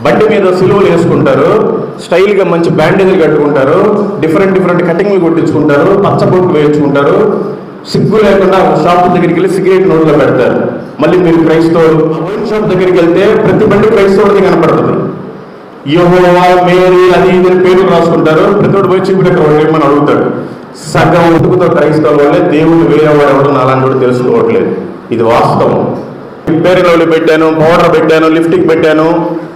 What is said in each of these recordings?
బండి మీద సిలువలు వేసుకుంటారు, స్టైల్గా మంచి బ్యాండేజ్లు కట్టుకుంటారు, డిఫరెంట్ కటింగ్లు కొట్టించుకుంటారు, పచ్చబొట్టు వేయించుకుంటారు, సిగ్గు లేకుండా షాప్ దగ్గరికి వెళ్ళి సిగరెట్ నోట్లో పెడతారు. మళ్ళీ మీరు క్రైస్తవులు వైన్ షాప్ దగ్గరికి వెళ్తే ప్రతి బండి క్రైస్తవుడికి కనపడుతుంది. యెహోవా, మేరీ, అది ఇది పేర్లు రాసుకుంటారు. ప్రతివాడు పోయి చీపురు ఏమని అడుగుతాడు. సగం ఉతుకుతో క్రైస్తవుల వల్లే దేవుడు వేరేవాడు ఎవరు అలాంటి కూడా తెలుసుకోవట్లేదు. ఇది వాస్తవం. పేరు లవ్లీ పెట్టాను, పౌడర్ పెట్టాను, లిఫ్టిక్ పెట్టాను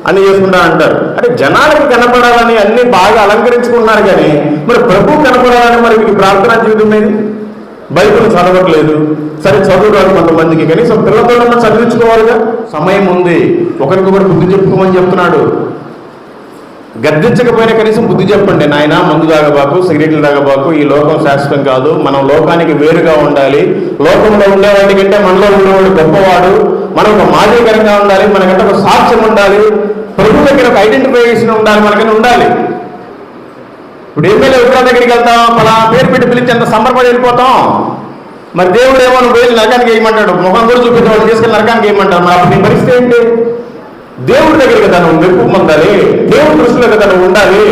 అని చేసుకుంటా అంటారు. అంటే జనాలకు కనపడాలని అన్ని బాగా అలంకరించుకున్నారు, కానీ మరి ప్రభు కనపడాలని మరి మీకు ప్రార్థనా జీవితం ఏది? బైబిల్ చదవట్లేదు. సరే చదువురాదు కొంతమందికి, కనీసం పిల్లతోనన్నా చదివించుకోవాలిగా. సమయం ఉంది, ఒకరికొకరు బుద్ధి చెప్పుకోమని చెప్తున్నాడు. గద్దించకపోయినా కనీసం బుద్ధి చెప్పండి. నాయన, మందు తాగబాకు, సిగరెట్లు తాగబాకు, ఈ లోకం శాశ్వతం కాదు, మనం లోకానికి వేరుగా ఉండాలి, లోకంలో ఉండేవాడి కంటే మనలో ఉండేవాడు గొప్పవాడు, మనం ఒక మాదిరికరంగా ఉండాలి, మనకంటే ఒక సాక్ష్యం ఉండాలి, ప్రభు దగ్గర ఒక ఐడెంటిఫికేషన్ ఉండాలి, మనకని ఉండాలి. ఇప్పుడు ఎమ్మెల్యే విగ్రహం దగ్గరికి వెళ్తాం, మన పేరు పెట్టి పిలిచి అంత సంబరపడి వెళ్ళిపోతాం. మరి దేవుడు ఏమో నువ్వు వెళ్ళి నరకానికి వేయమంటాడు, ముఖం కూడా చూపించేవాడు తీసుకెళ్ళి నరకానికి వేయమంటాడు. మరి అప్పుడు నీ పరిస్థితి ఏంటి? దేవుడి దగ్గర కదా నువ్వు మెప్పు పొందాలి, దేవుడి దృష్టిలో కదా నువ్వు ఉండాలి.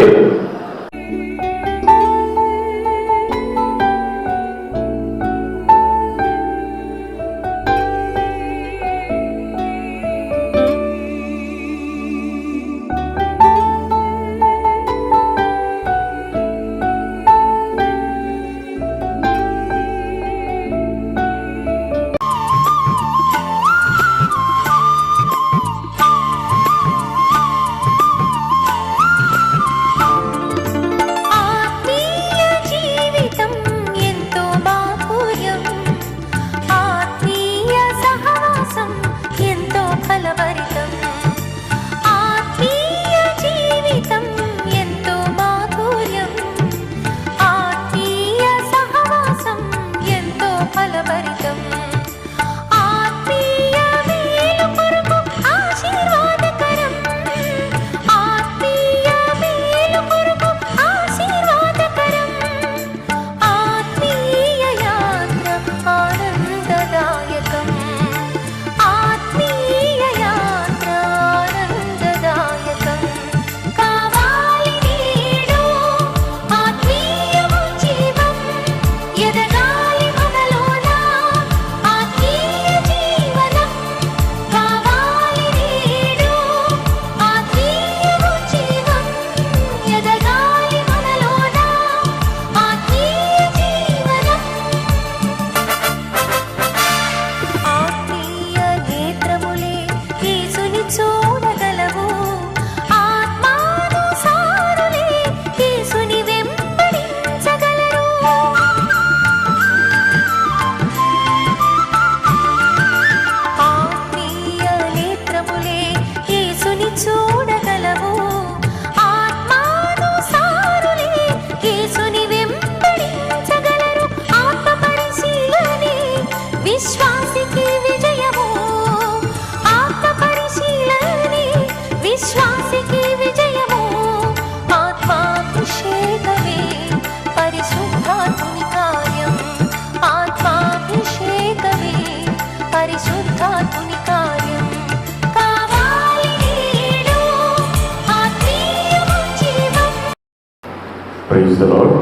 Praise the Lord.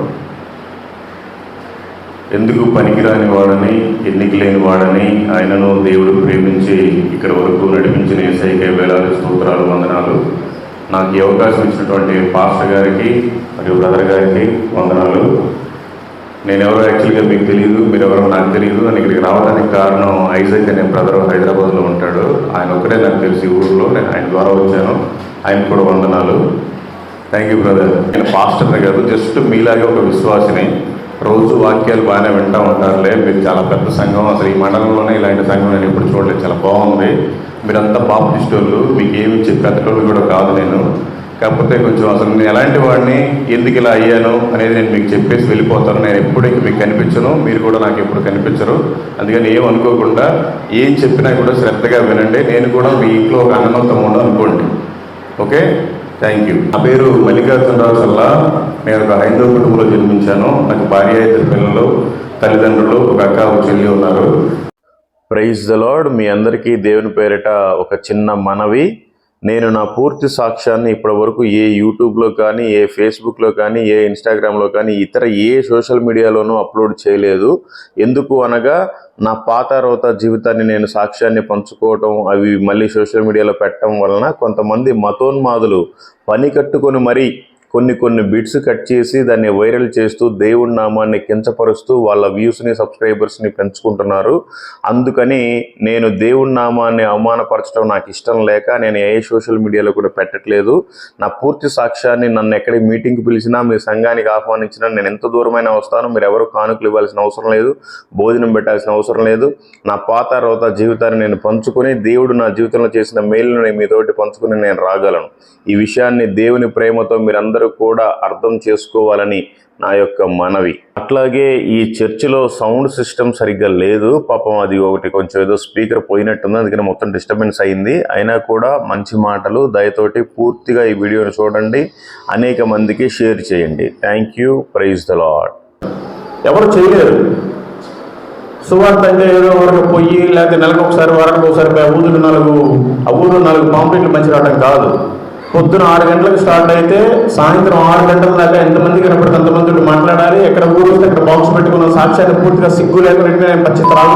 ఎందుకు పనికిరాని వాడని, ఎన్నిక లేని వాడని ఆయనను దేవుడు ప్రేమించి ఇక్కడ వరకు నడిపించిన యేసయ్యకే వేలాది స్తోత్రాలు, వందనాలు. నాకు ఈ అవకాశం ఇచ్చినటువంటి పాస్టర్ గారికి మరియు బ్రదర్ గారికి వందనాలు. నేను ఎవరో యాక్చువల్గా మీకు తెలియదు, మీరు ఎవరో నాకు తెలియదు. నేను ఇక్కడికి రావడానికి కారణం ఐజక్ అనే బ్రదర్ హైదరాబాద్లో ఉంటాడు. ఆయన ఒక్కడే నాకు తెలిసి ఊళ్ళో, నేను ఆయన ద్వారా వచ్చాను. ఆయన కూడా వందనాలు. Thank you brother. నేను పాస్టర్ని కాదు, జస్ట్ మీలాగే ఒక విశ్వాసిని. రోజు వాక్యాలు బాగానే వింటూ ఉంటారులే. మీరు చాలా పెద్ద సంఘం, అసలు ఈ మండలంలోనే ఇలాంటి సంఘం నేను ఎప్పుడు చూడలేదు, చాలా బాగుంది. మీరంతా బాప్టిస్ట్ వాళ్ళు, మీకు ఏమి పెద్దటోళ్ళు కూడా కాదు నేను. కాకపోతే కొంచెం అసలు నేను ఎలాంటి వాడిని, ఎందుకు ఇలా అయ్యాను అనేది నేను మీకు చెప్పేసి వెళ్ళిపోతాను. నేను ఎప్పుడు మీకు కనిపించను, మీరు కూడా నాకు ఎప్పుడు కనిపించరు. అందుకని ఏం అనుకోకుండా ఏం చెప్పినా కూడా శ్రద్ధగా వినండి. నేను కూడా మీ ఇంట్లో ఒక అన్నమంతం ఉండను అనుకోండి. Okay, thank you. నా పేరు మల్లికార్జునరావు చల్లా. నేను ఒక హైందవ కుటుంబంలో జన్మించాను. నాకు భార్య, ఇద్దరు పిల్లలు, తల్లిదండ్రులు, ఒక అక్క, ఒక చెల్లి ఉన్నారు. Praise the lord. మీ అందరికీ దేవుని పేరిట ఒక చిన్న మనవి. నేను నా పూర్తి సాక్ష్యాన్ని ఇప్పటి వరకు ఏ యూట్యూబ్లో కానీ, ఏ ఫేస్బుక్లో కానీ, ఏ ఇన్స్టాగ్రామ్లో కానీ, ఇతర ఏ సోషల్ మీడియాలోనూ అప్లోడ్ చేయలేదు. ఎందుకు అనగా నా పాత రోత జీవితాన్ని నేను సాక్ష్యాన్ని పంచుకోవటం, అవి మళ్ళీ సోషల్ మీడియాలో పెట్టడం వలన కొంతమంది మతోన్మాదులు పని కట్టుకొని మరీ కొన్ని బిట్స్ కట్ చేసి దాన్ని వైరల్ చేస్తూ దేవుడి నామాన్ని కించపరుస్తూ వాళ్ళ వ్యూస్ని, సబ్స్క్రైబర్స్ని పెంచుకుంటున్నారు. అందుకని నేను దేవుడి నామాన్ని అవమానపరచడం నాకు ఇష్టం లేక నేను ఏ సోషల్ మీడియాలో కూడా పెట్టట్లేదు. నా పూర్తి సాక్ష్యాన్ని నన్ను ఎక్కడికి మీటింగ్కి పిలిచినా, మీ సంఘానికి ఆహ్వానించినా నేను ఎంత దూరమైనా వస్తాను. మీరు ఎవరు కానుకలు ఇవ్వాల్సిన అవసరం లేదు, భోజనం పెట్టాల్సిన అవసరం లేదు. నా పాత రోత జీవితాన్ని నేను పంచుకొని, దేవుడు నా జీవితంలో చేసిన మేలుని మీతోటి పంచుకొని నేను రాగలను. ఈ విషయాన్ని దేవుని ప్రేమతో మీరందరూ కూడా అర్థం చేసుకోవాలని నా యొక్క మనవి. అట్లాగే ఈ చర్చిలో సౌండ్ సిస్టమ్ సరిగ్గా లేదు. పాపం అది ఒకటి కొంచెం ఏదో స్పీకర్ పోయినట్టుంది, అందుకని మొత్తం డిస్టర్బెన్స్ అయింది. అయినా కూడా మంచి మాటలు దయతోటి పూర్తిగా ఈ వీడియోని చూడండి, అనేక మందికి షేర్ చేయండి. Thank you. Praise the Lord. ఎవరు చేయలేరు. సువార్త అంటే ఏదో వరకు పొయ్యి, లేకపోతే నెలకు ఒకసారి, వారానికి ఒకసారి ఊరు 4 పాంప్లెట్లు మంచి రావడం కాదు. పొద్దున 6 గంటలకు స్టార్ట్ అయితే సాయంత్రం 6 గంటల దాకా ఎంతమంది కనపడితే అంతమంది మాట్లాడాలి. ఎక్కడ ఊరు వస్తే అక్కడ బాక్స్ పెట్టుకున్న సాక్ష్యాన్ని పూర్తిగా సిగ్గు లేకుండా పచ్చి త్రాగు.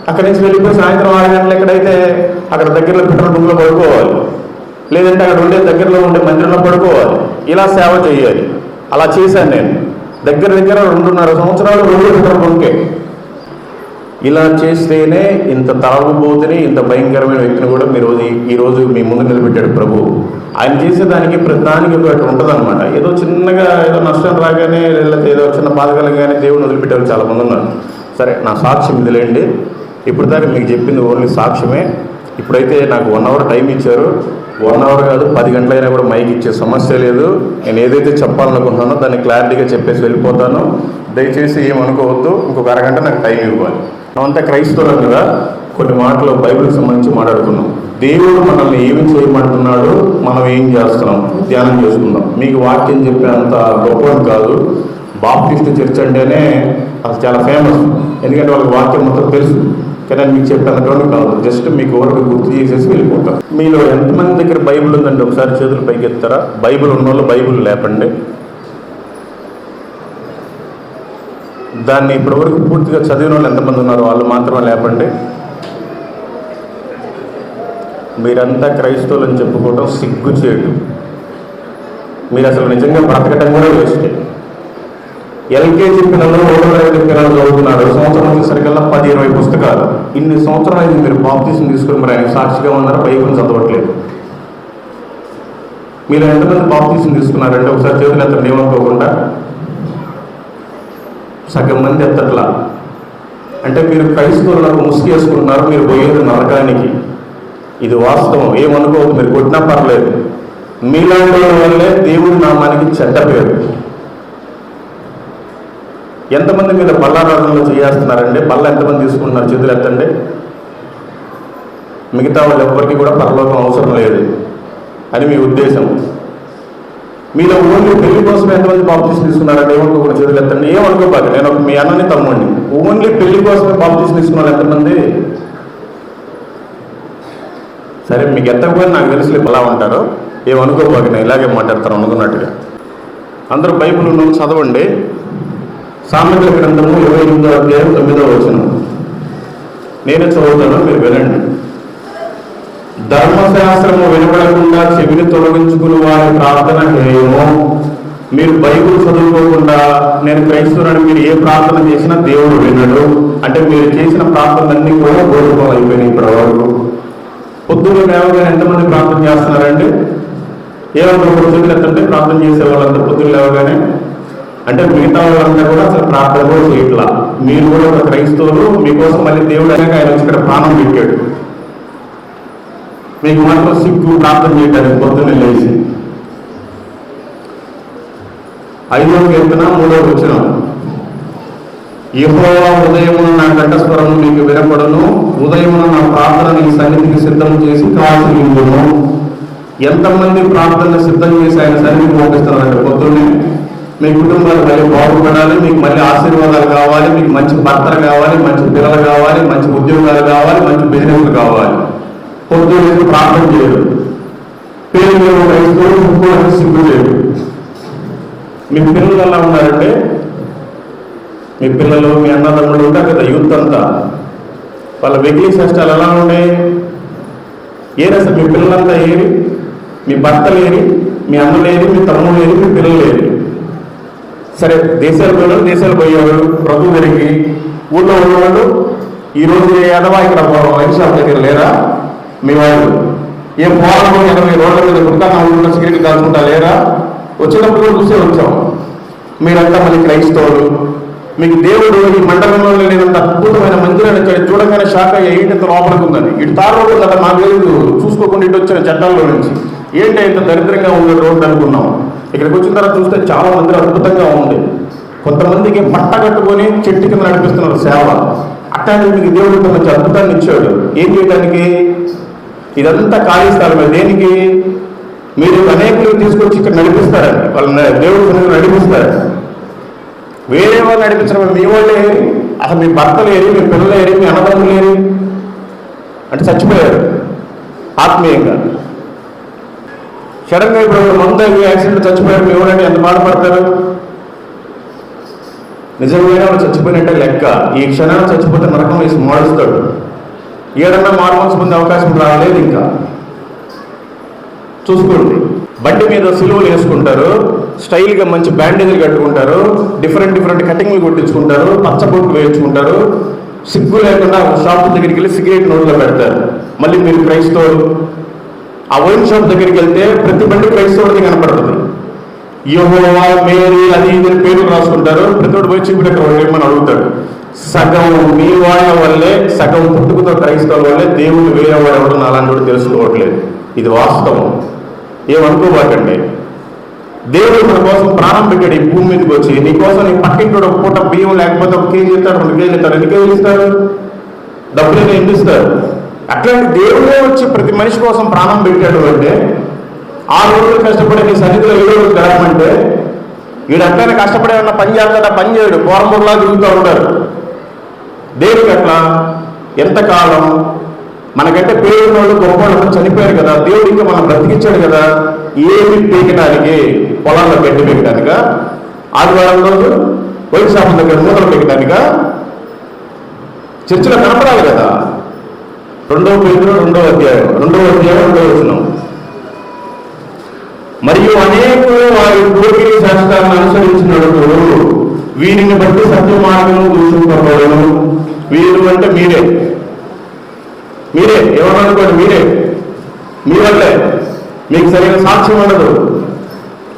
అక్కడి నుంచి వెళ్ళిపోయి సాయంత్రం 6 గంటలు ఎక్కడైతే అక్కడ దగ్గరలో పెట్రోల్ బంక్లో పడుకోవాలి, లేదంటే అక్కడ దగ్గరలో ఉండే మందిరంలో పడుకోవాలి. ఇలా సేవ చేయాలి. అలా చేశాను నేను. దగ్గర 2.5 సంవత్సరాలు పెట్రోల్ బంకే. ఇలా చేస్తేనే ఇంత తాగుబోతుని, ఇంత భయంకరమైన వ్యక్తిని కూడా ఈరోజు మీ ముందు నిలబెట్టాడు ప్రభు. ఆయన చేసేదానికి ప్రతిదానికి ఒకటి ఉంటుందన్నమాట. ఏదో చిన్నగా ఏదో నష్టం రాగానే, లేకపోతే ఏదో చిన్న బాధ కలగానే దేవుని వదిలిపెట్టారు చాలా మంది ఉన్నారు. సరే, నా సాక్ష్యం ఇదిలేండి. ఇప్పుడు దాకా మీకు చెప్పింది ఓన్లీ సాక్ష్యమే. ఇప్పుడైతే నాకు 1 అవర్ టైం ఇచ్చారు. 1 అవర్ కాదు, 10 గంటలైనా కూడా మైక్ ఇచ్చే సమస్య లేదు. నేను ఏదైతే చెప్పాలనుకుంటున్నానో దాన్ని క్లారిటీగా చెప్పేసి వెళ్ళిపోతాను. దయచేసి ఏమనుకోవద్దు. ఇంకొక అరగంట నాకు టైం ఇవ్వాలి. మనమంతా క్రైస్తవులం కదా, కొన్ని మాటలు బైబిల్కి సంబంధించి మాట్లాడుకున్నాం. దేవుడు మనల్ని ఏమి చేయమంటున్నాడు, మనం ఏం చేస్తున్నాం ధ్యానం చేసుకుందాం. మీకు వాక్యం చెప్పేంత గొప్పది కాదు. బాప్టిస్ట్ చర్చ్ అంటేనే అది చాలా ఫేమస్, ఎందుకంటే వాళ్ళకి వాక్యం మొత్తం తెలుసు. కానీ మీకు చెప్పేంతటువంటి కాదు. జస్ట్ మీకు వరకు గుర్తు చేసేసి వెళ్ళిపోతారు. మీలో ఎంతమంది దగ్గర బైబిల్ ఉందండి? ఒకసారి చేతులు పైకి ఎత్తారా? బైబిల్ ఉన్న వాళ్ళు బైబిల్ లేపండి. దాన్ని ఇప్పటివరకు పూర్తిగా చదివిన వాళ్ళు ఎంతమంది ఉన్నారు? వాళ్ళు మాత్రమే లేపండి. మీరంతా క్రైస్తవులు అని చెప్పుకోవడం సిగ్గు చేయడు. మీరు అసలు నిజంగా బ్రతకటం కూడా వేస్ట్. ఎల్కేజీ పిల్లలు, 1వ తరగతి పిల్లలు చదువుతున్నారు. సంవత్సరం వచ్చేసరికల్లా 10-20 పుస్తకాలు. ఇన్ని సంవత్సరాలు అయింది మీరు బాప్టిజం తీసుకుని మరి ఆయన సాక్షిగా ఉన్నారు, బైబిల్ చదవట్లేదు. మీరు ఎంతమంది బాప్టిజం తీసుకున్నారంటే ఒకసారి చేతులు ఎత్తండి ఏమనుకోకుండా. సగం మంది ఎత్తట్లా. అంటే మీరు క్రైస్తవులకు ముసుగు వేసుకుంటున్నారు. మీరు పోయేది నరకానికి. ఇది వాస్తవం, ఏమనుకోవద్దు. మీరు కొట్టినా పర్లేదు. మీలాంటి వల్లే దేవుడి నామానికి చెడ్డ పేరు. ఎంతమంది మీద బల్లారాధనలో చేస్తున్నారండి? బల్ల ఎంతమంది తీసుకుంటున్నారు? చేతులు ఎత్తండి. మిగతా వాళ్ళు ఎవరికి కూడా పరలోకం అవసరం లేదు అని మీ ఉద్దేశం. మీలో ఓన్లీ పెళ్లి కోసం ఎంతమంది బాప్టిజం తీసుకున్నారంటే ఏమనుకోకుండా చేతులు ఎత్తండి. ఏమనుకోబాక, నేను మీ అన్నని తమ్ముడిని. ఓన్లీ పెళ్లి కోసమే బాప్టిజం తీసుకున్నారు ఎంతమంది? సరే, మీకు ఎత్తకపోయినా నాకు తెలిసి ఎలా ఉంటారో. ఏమనుకోబాక, నేను ఇలాగే మాట్లాడతాను అనుకున్నట్టుగా. అందరూ బైబిల్ ఉన్న చదవండి. సామెతల గ్రంథము 28వ అధ్యాయం 9వ వచనం. నేను చదువుతాను, మీరు వినండి. ధర్మశాస్త్రము వినబడకుండా చెవిని తొలగించుకుని వారి ప్రార్థన హేయము. మీరు బైబిల్ చదువుకోకుండా నేను క్రైస్తవుని మీరు ఏ ప్రార్థన చేసినా దేవుడు వినడు. అంటే మీరు చేసిన ప్రార్థనలన్నీ కూడా గౌరవం అయిపోయినాయి ఇప్పటివరకు. పొద్దున్న లేవగానే ఎంతమంది ప్రార్థన చేస్తున్నారండి? ఏమన్నా పొద్దున్న ఎత్తంటే ప్రార్థన చేసే వాళ్ళందరూ పొద్దున్న లేవగానే. అంటే మిగతా వాళ్ళంతా కూడా అసలు ప్రార్థన కూడా చేయట్లా. మీరు కూడా ఒక క్రైస్తవులు. మీకోసం మళ్ళీ దేవుడు అయినాక ఆయన వచ్చి ఇక్కడ ప్రాణం పెట్టాడు. మీకు మాత్రం సిగ్గు ప్రార్థన చేయడానికి పొద్దున్నే లేచి. 5వ కీర్తన 3వ వచనం. యెహోవా ఉదయమున నా కంఠస్వరము నీకు వినపడను, ఉదయమున నా ప్రార్థన నీ సన్నిధికి సిద్ధం చేసి కాచి ఉండును. ఎంతమంది ప్రార్థన సిద్ధం చేసి ఆయన సన్నిధికి పంపిస్తున్నారంటే పొద్దున్నే మీ కుటుంబాలు మళ్ళీ బాగుపడాలి, మీకు మళ్ళీ ఆశీర్వాదాలు కావాలి, మీకు మంచి భర్తలు కావాలి, మంచి పిల్లలు కావాలి, మంచి ఉద్యోగాలు కావాలి, మంచి బిజినెస్లు కావాలి. పొద్దున్న ప్రార్థన చేయరు. పేరు క్రైస్తవులు చెప్పుకోవడానికి సిగ్గు లేదు. మీ పిల్లలు ఎలా ఉన్నారంటే, మీ పిల్లలు మీ అన్నదమ్ములు ఉంటారు కదా, యూత్ అంతా, వాళ్ళ వెకిలీ చేష్టాలు ఎలా ఉన్నాయి? ఏరి అసలు మీ పిల్లలంతా ఏరి, మీ భర్తలు ఏరి, మీ అన్నలు ఏరి, మీ తమ్ముళ్ళు ఏరి, మీ పిల్లలు ఏరి. సరే, దేశాలు పోయేవాడు ప్రభు దగ్గరికి, ఊళ్ళో ఉన్నవాళ్ళు ఈరోజు ఎదవా ఇక్కడ వైన్ షాప్ దగ్గర లేరా? మీ వాళ్ళు ఏ పోరాటం 80 రోడ్ల మీద కుర్తాన్న సిగరెట్ కాల్చుకుంటా లేరా? వచ్చినప్పుడు చూసే వచ్చాం. మీరంతా మళ్ళీ క్రైస్తవులు, మీకు దేవుడు ఈ మండలంలో లేనంత అద్భుతమైన మందిరాన్ని చూడగానే షాక్ అయ్యే ఏంటి ఇంత లోపలికి ఉందని. ఇటు తారు రోడ్డు కదా, మాకు లేదు, చూసుకోకుండా ఇటు వచ్చిన చట్టాల్లో నుంచి ఏంటి ఇంత దరిద్రంగా ఉంది రోడ్డు అనుకున్నాం. ఇక్కడికి వచ్చిన తర్వాత చూస్తే చాలా మంది అద్భుతంగా ఉంది. కొంతమందికి పట్ట కట్టుకొని చెట్టు కింద నడిపిస్తున్నారు సేవ. అట్లాంటి మీకు దేవుడికి మంచి అద్భుతాన్ని ఇచ్చాడు. ఏం చేయడానికి? ఇదంతా ఖాళీ స్థలమే. దేనికి? మీరు అనేకులు తీసుకొచ్చి ఇక్కడ నడిపిస్తారని, వాళ్ళని దేవుడి నడిపిస్తారు. వేరే వాళ్ళు నడిపించడం, మీ వాళ్ళే ఏరి, అసలు మీ భర్తలు ఏరి, మీ పిల్లలు ఏరి, మీ అన్నదమ్ములు ఏరి అంటే చచ్చిపోయారు ఆత్మీయంగా. సడన్గా ఇప్పుడు మందు యాక్సిడెంట్ చచ్చిపోయారు, మీ వాళ్ళంటే ఎంత బాధపడతారు? నిజంగా వాళ్ళు చచ్చిపోయినట్టే లెక్క. ఈ క్షణాన్ని చచ్చిపోతే నరకం వేసి మారుస్తాడు. ఏడన్నా మారుమోసి పొందే అవకాశం రాలేదు. ఇంకా చూసుకోండి, బండి మీద సిలువలు వేసుకుంటారు, స్టైల్గా మంచి బ్యాండేజీలు కట్టుకుంటారు, డిఫరెంట్ కటింగ్లు కొట్టించుకుంటారు, పచ్చబొట్టు వేయించుకుంటారు, సిగ్గు లేకుండా షాప్ దగ్గరికి వెళ్ళి సిగరెట్ నోట్లో పెడతారు. మళ్ళీ మీరు క్రైస్తవులు, ఆ వైన్ షాప్ దగ్గరికి వెళ్తే ప్రతి బండి క్రైస్తవుడికి కనపడుతుంది. యెహోవా, మేరీ, అది ఇది పేర్లు రాసుకుంటారు. ప్రతివాడు పోయి చీపురు ఎక్కడ ఏమని అడుగుతాడు. సగం మీ వాళ్ళ వల్లే, సగం పుట్టుకతో క్రైస్తవుల వల్లే దేవుడు వేరే వాడు ఎవరు అలాంటి వాడు తెలుసుకోవట్లేదు. ఇది వాస్తవం, ఏమనుకోబాకండి. దేవుడు మన కోసం ప్రాణం పెట్టాడు ఈ భూమి మీదకి వచ్చి. నీ కోసం నీ పక్కింటి ఒక పూట బియ్యం లేకపోతే 1 కేజీ ఇస్తాడు, 2 కేజీలు ఇస్తాడు. ఎన్ని కేజీలు ఇస్తారు? డబ్బులు ఎన్ని ఇస్తారు? అట్లాంటి దేవుడే వచ్చి ప్రతి మనిషి కోసం ప్రాణం పెట్టాడు అంటే, 6 రోజులు కష్టపడి నీ సన్నిధిలో 7 రోజులు గడపమంటే, వీడు అట్లనే కష్టపడే ఉన్న పని చేస్తాడా? పని చేయడు, పోరంబుర్లా తిరుగుతూ ఉంటారు. దేవుడికి అట్లా ఎంతకాలం? మనకంటే పేరు వాళ్ళు గొప్ప వాళ్ళు చనిపోయారు కదా, దేవుడు ఇంకా మనం బ్రతికించాడు కదా. ఏమి పీకడానికి? పొలాల్లో గడ్డి పీకడానిక? ఆదివారం రోజు వైన్ షాప్ దగ్గర మూతలు పీకడానిక? చర్చిలో కనపడాలి కదా. 2వ పేతురు 2వ అధ్యాయం 2వ వచనం. మరియు అనేకులు వారి కోరికల శాస్త్రాన్ని అనుసరించినప్పుడు వీరిని బట్టి సత్య మార్గము దూషింపబడును. వీరు అంటే మీరే ఏమనుకోండి, మీ వల్లే. మీకు సరైన సాక్ష్యం ఉండదు,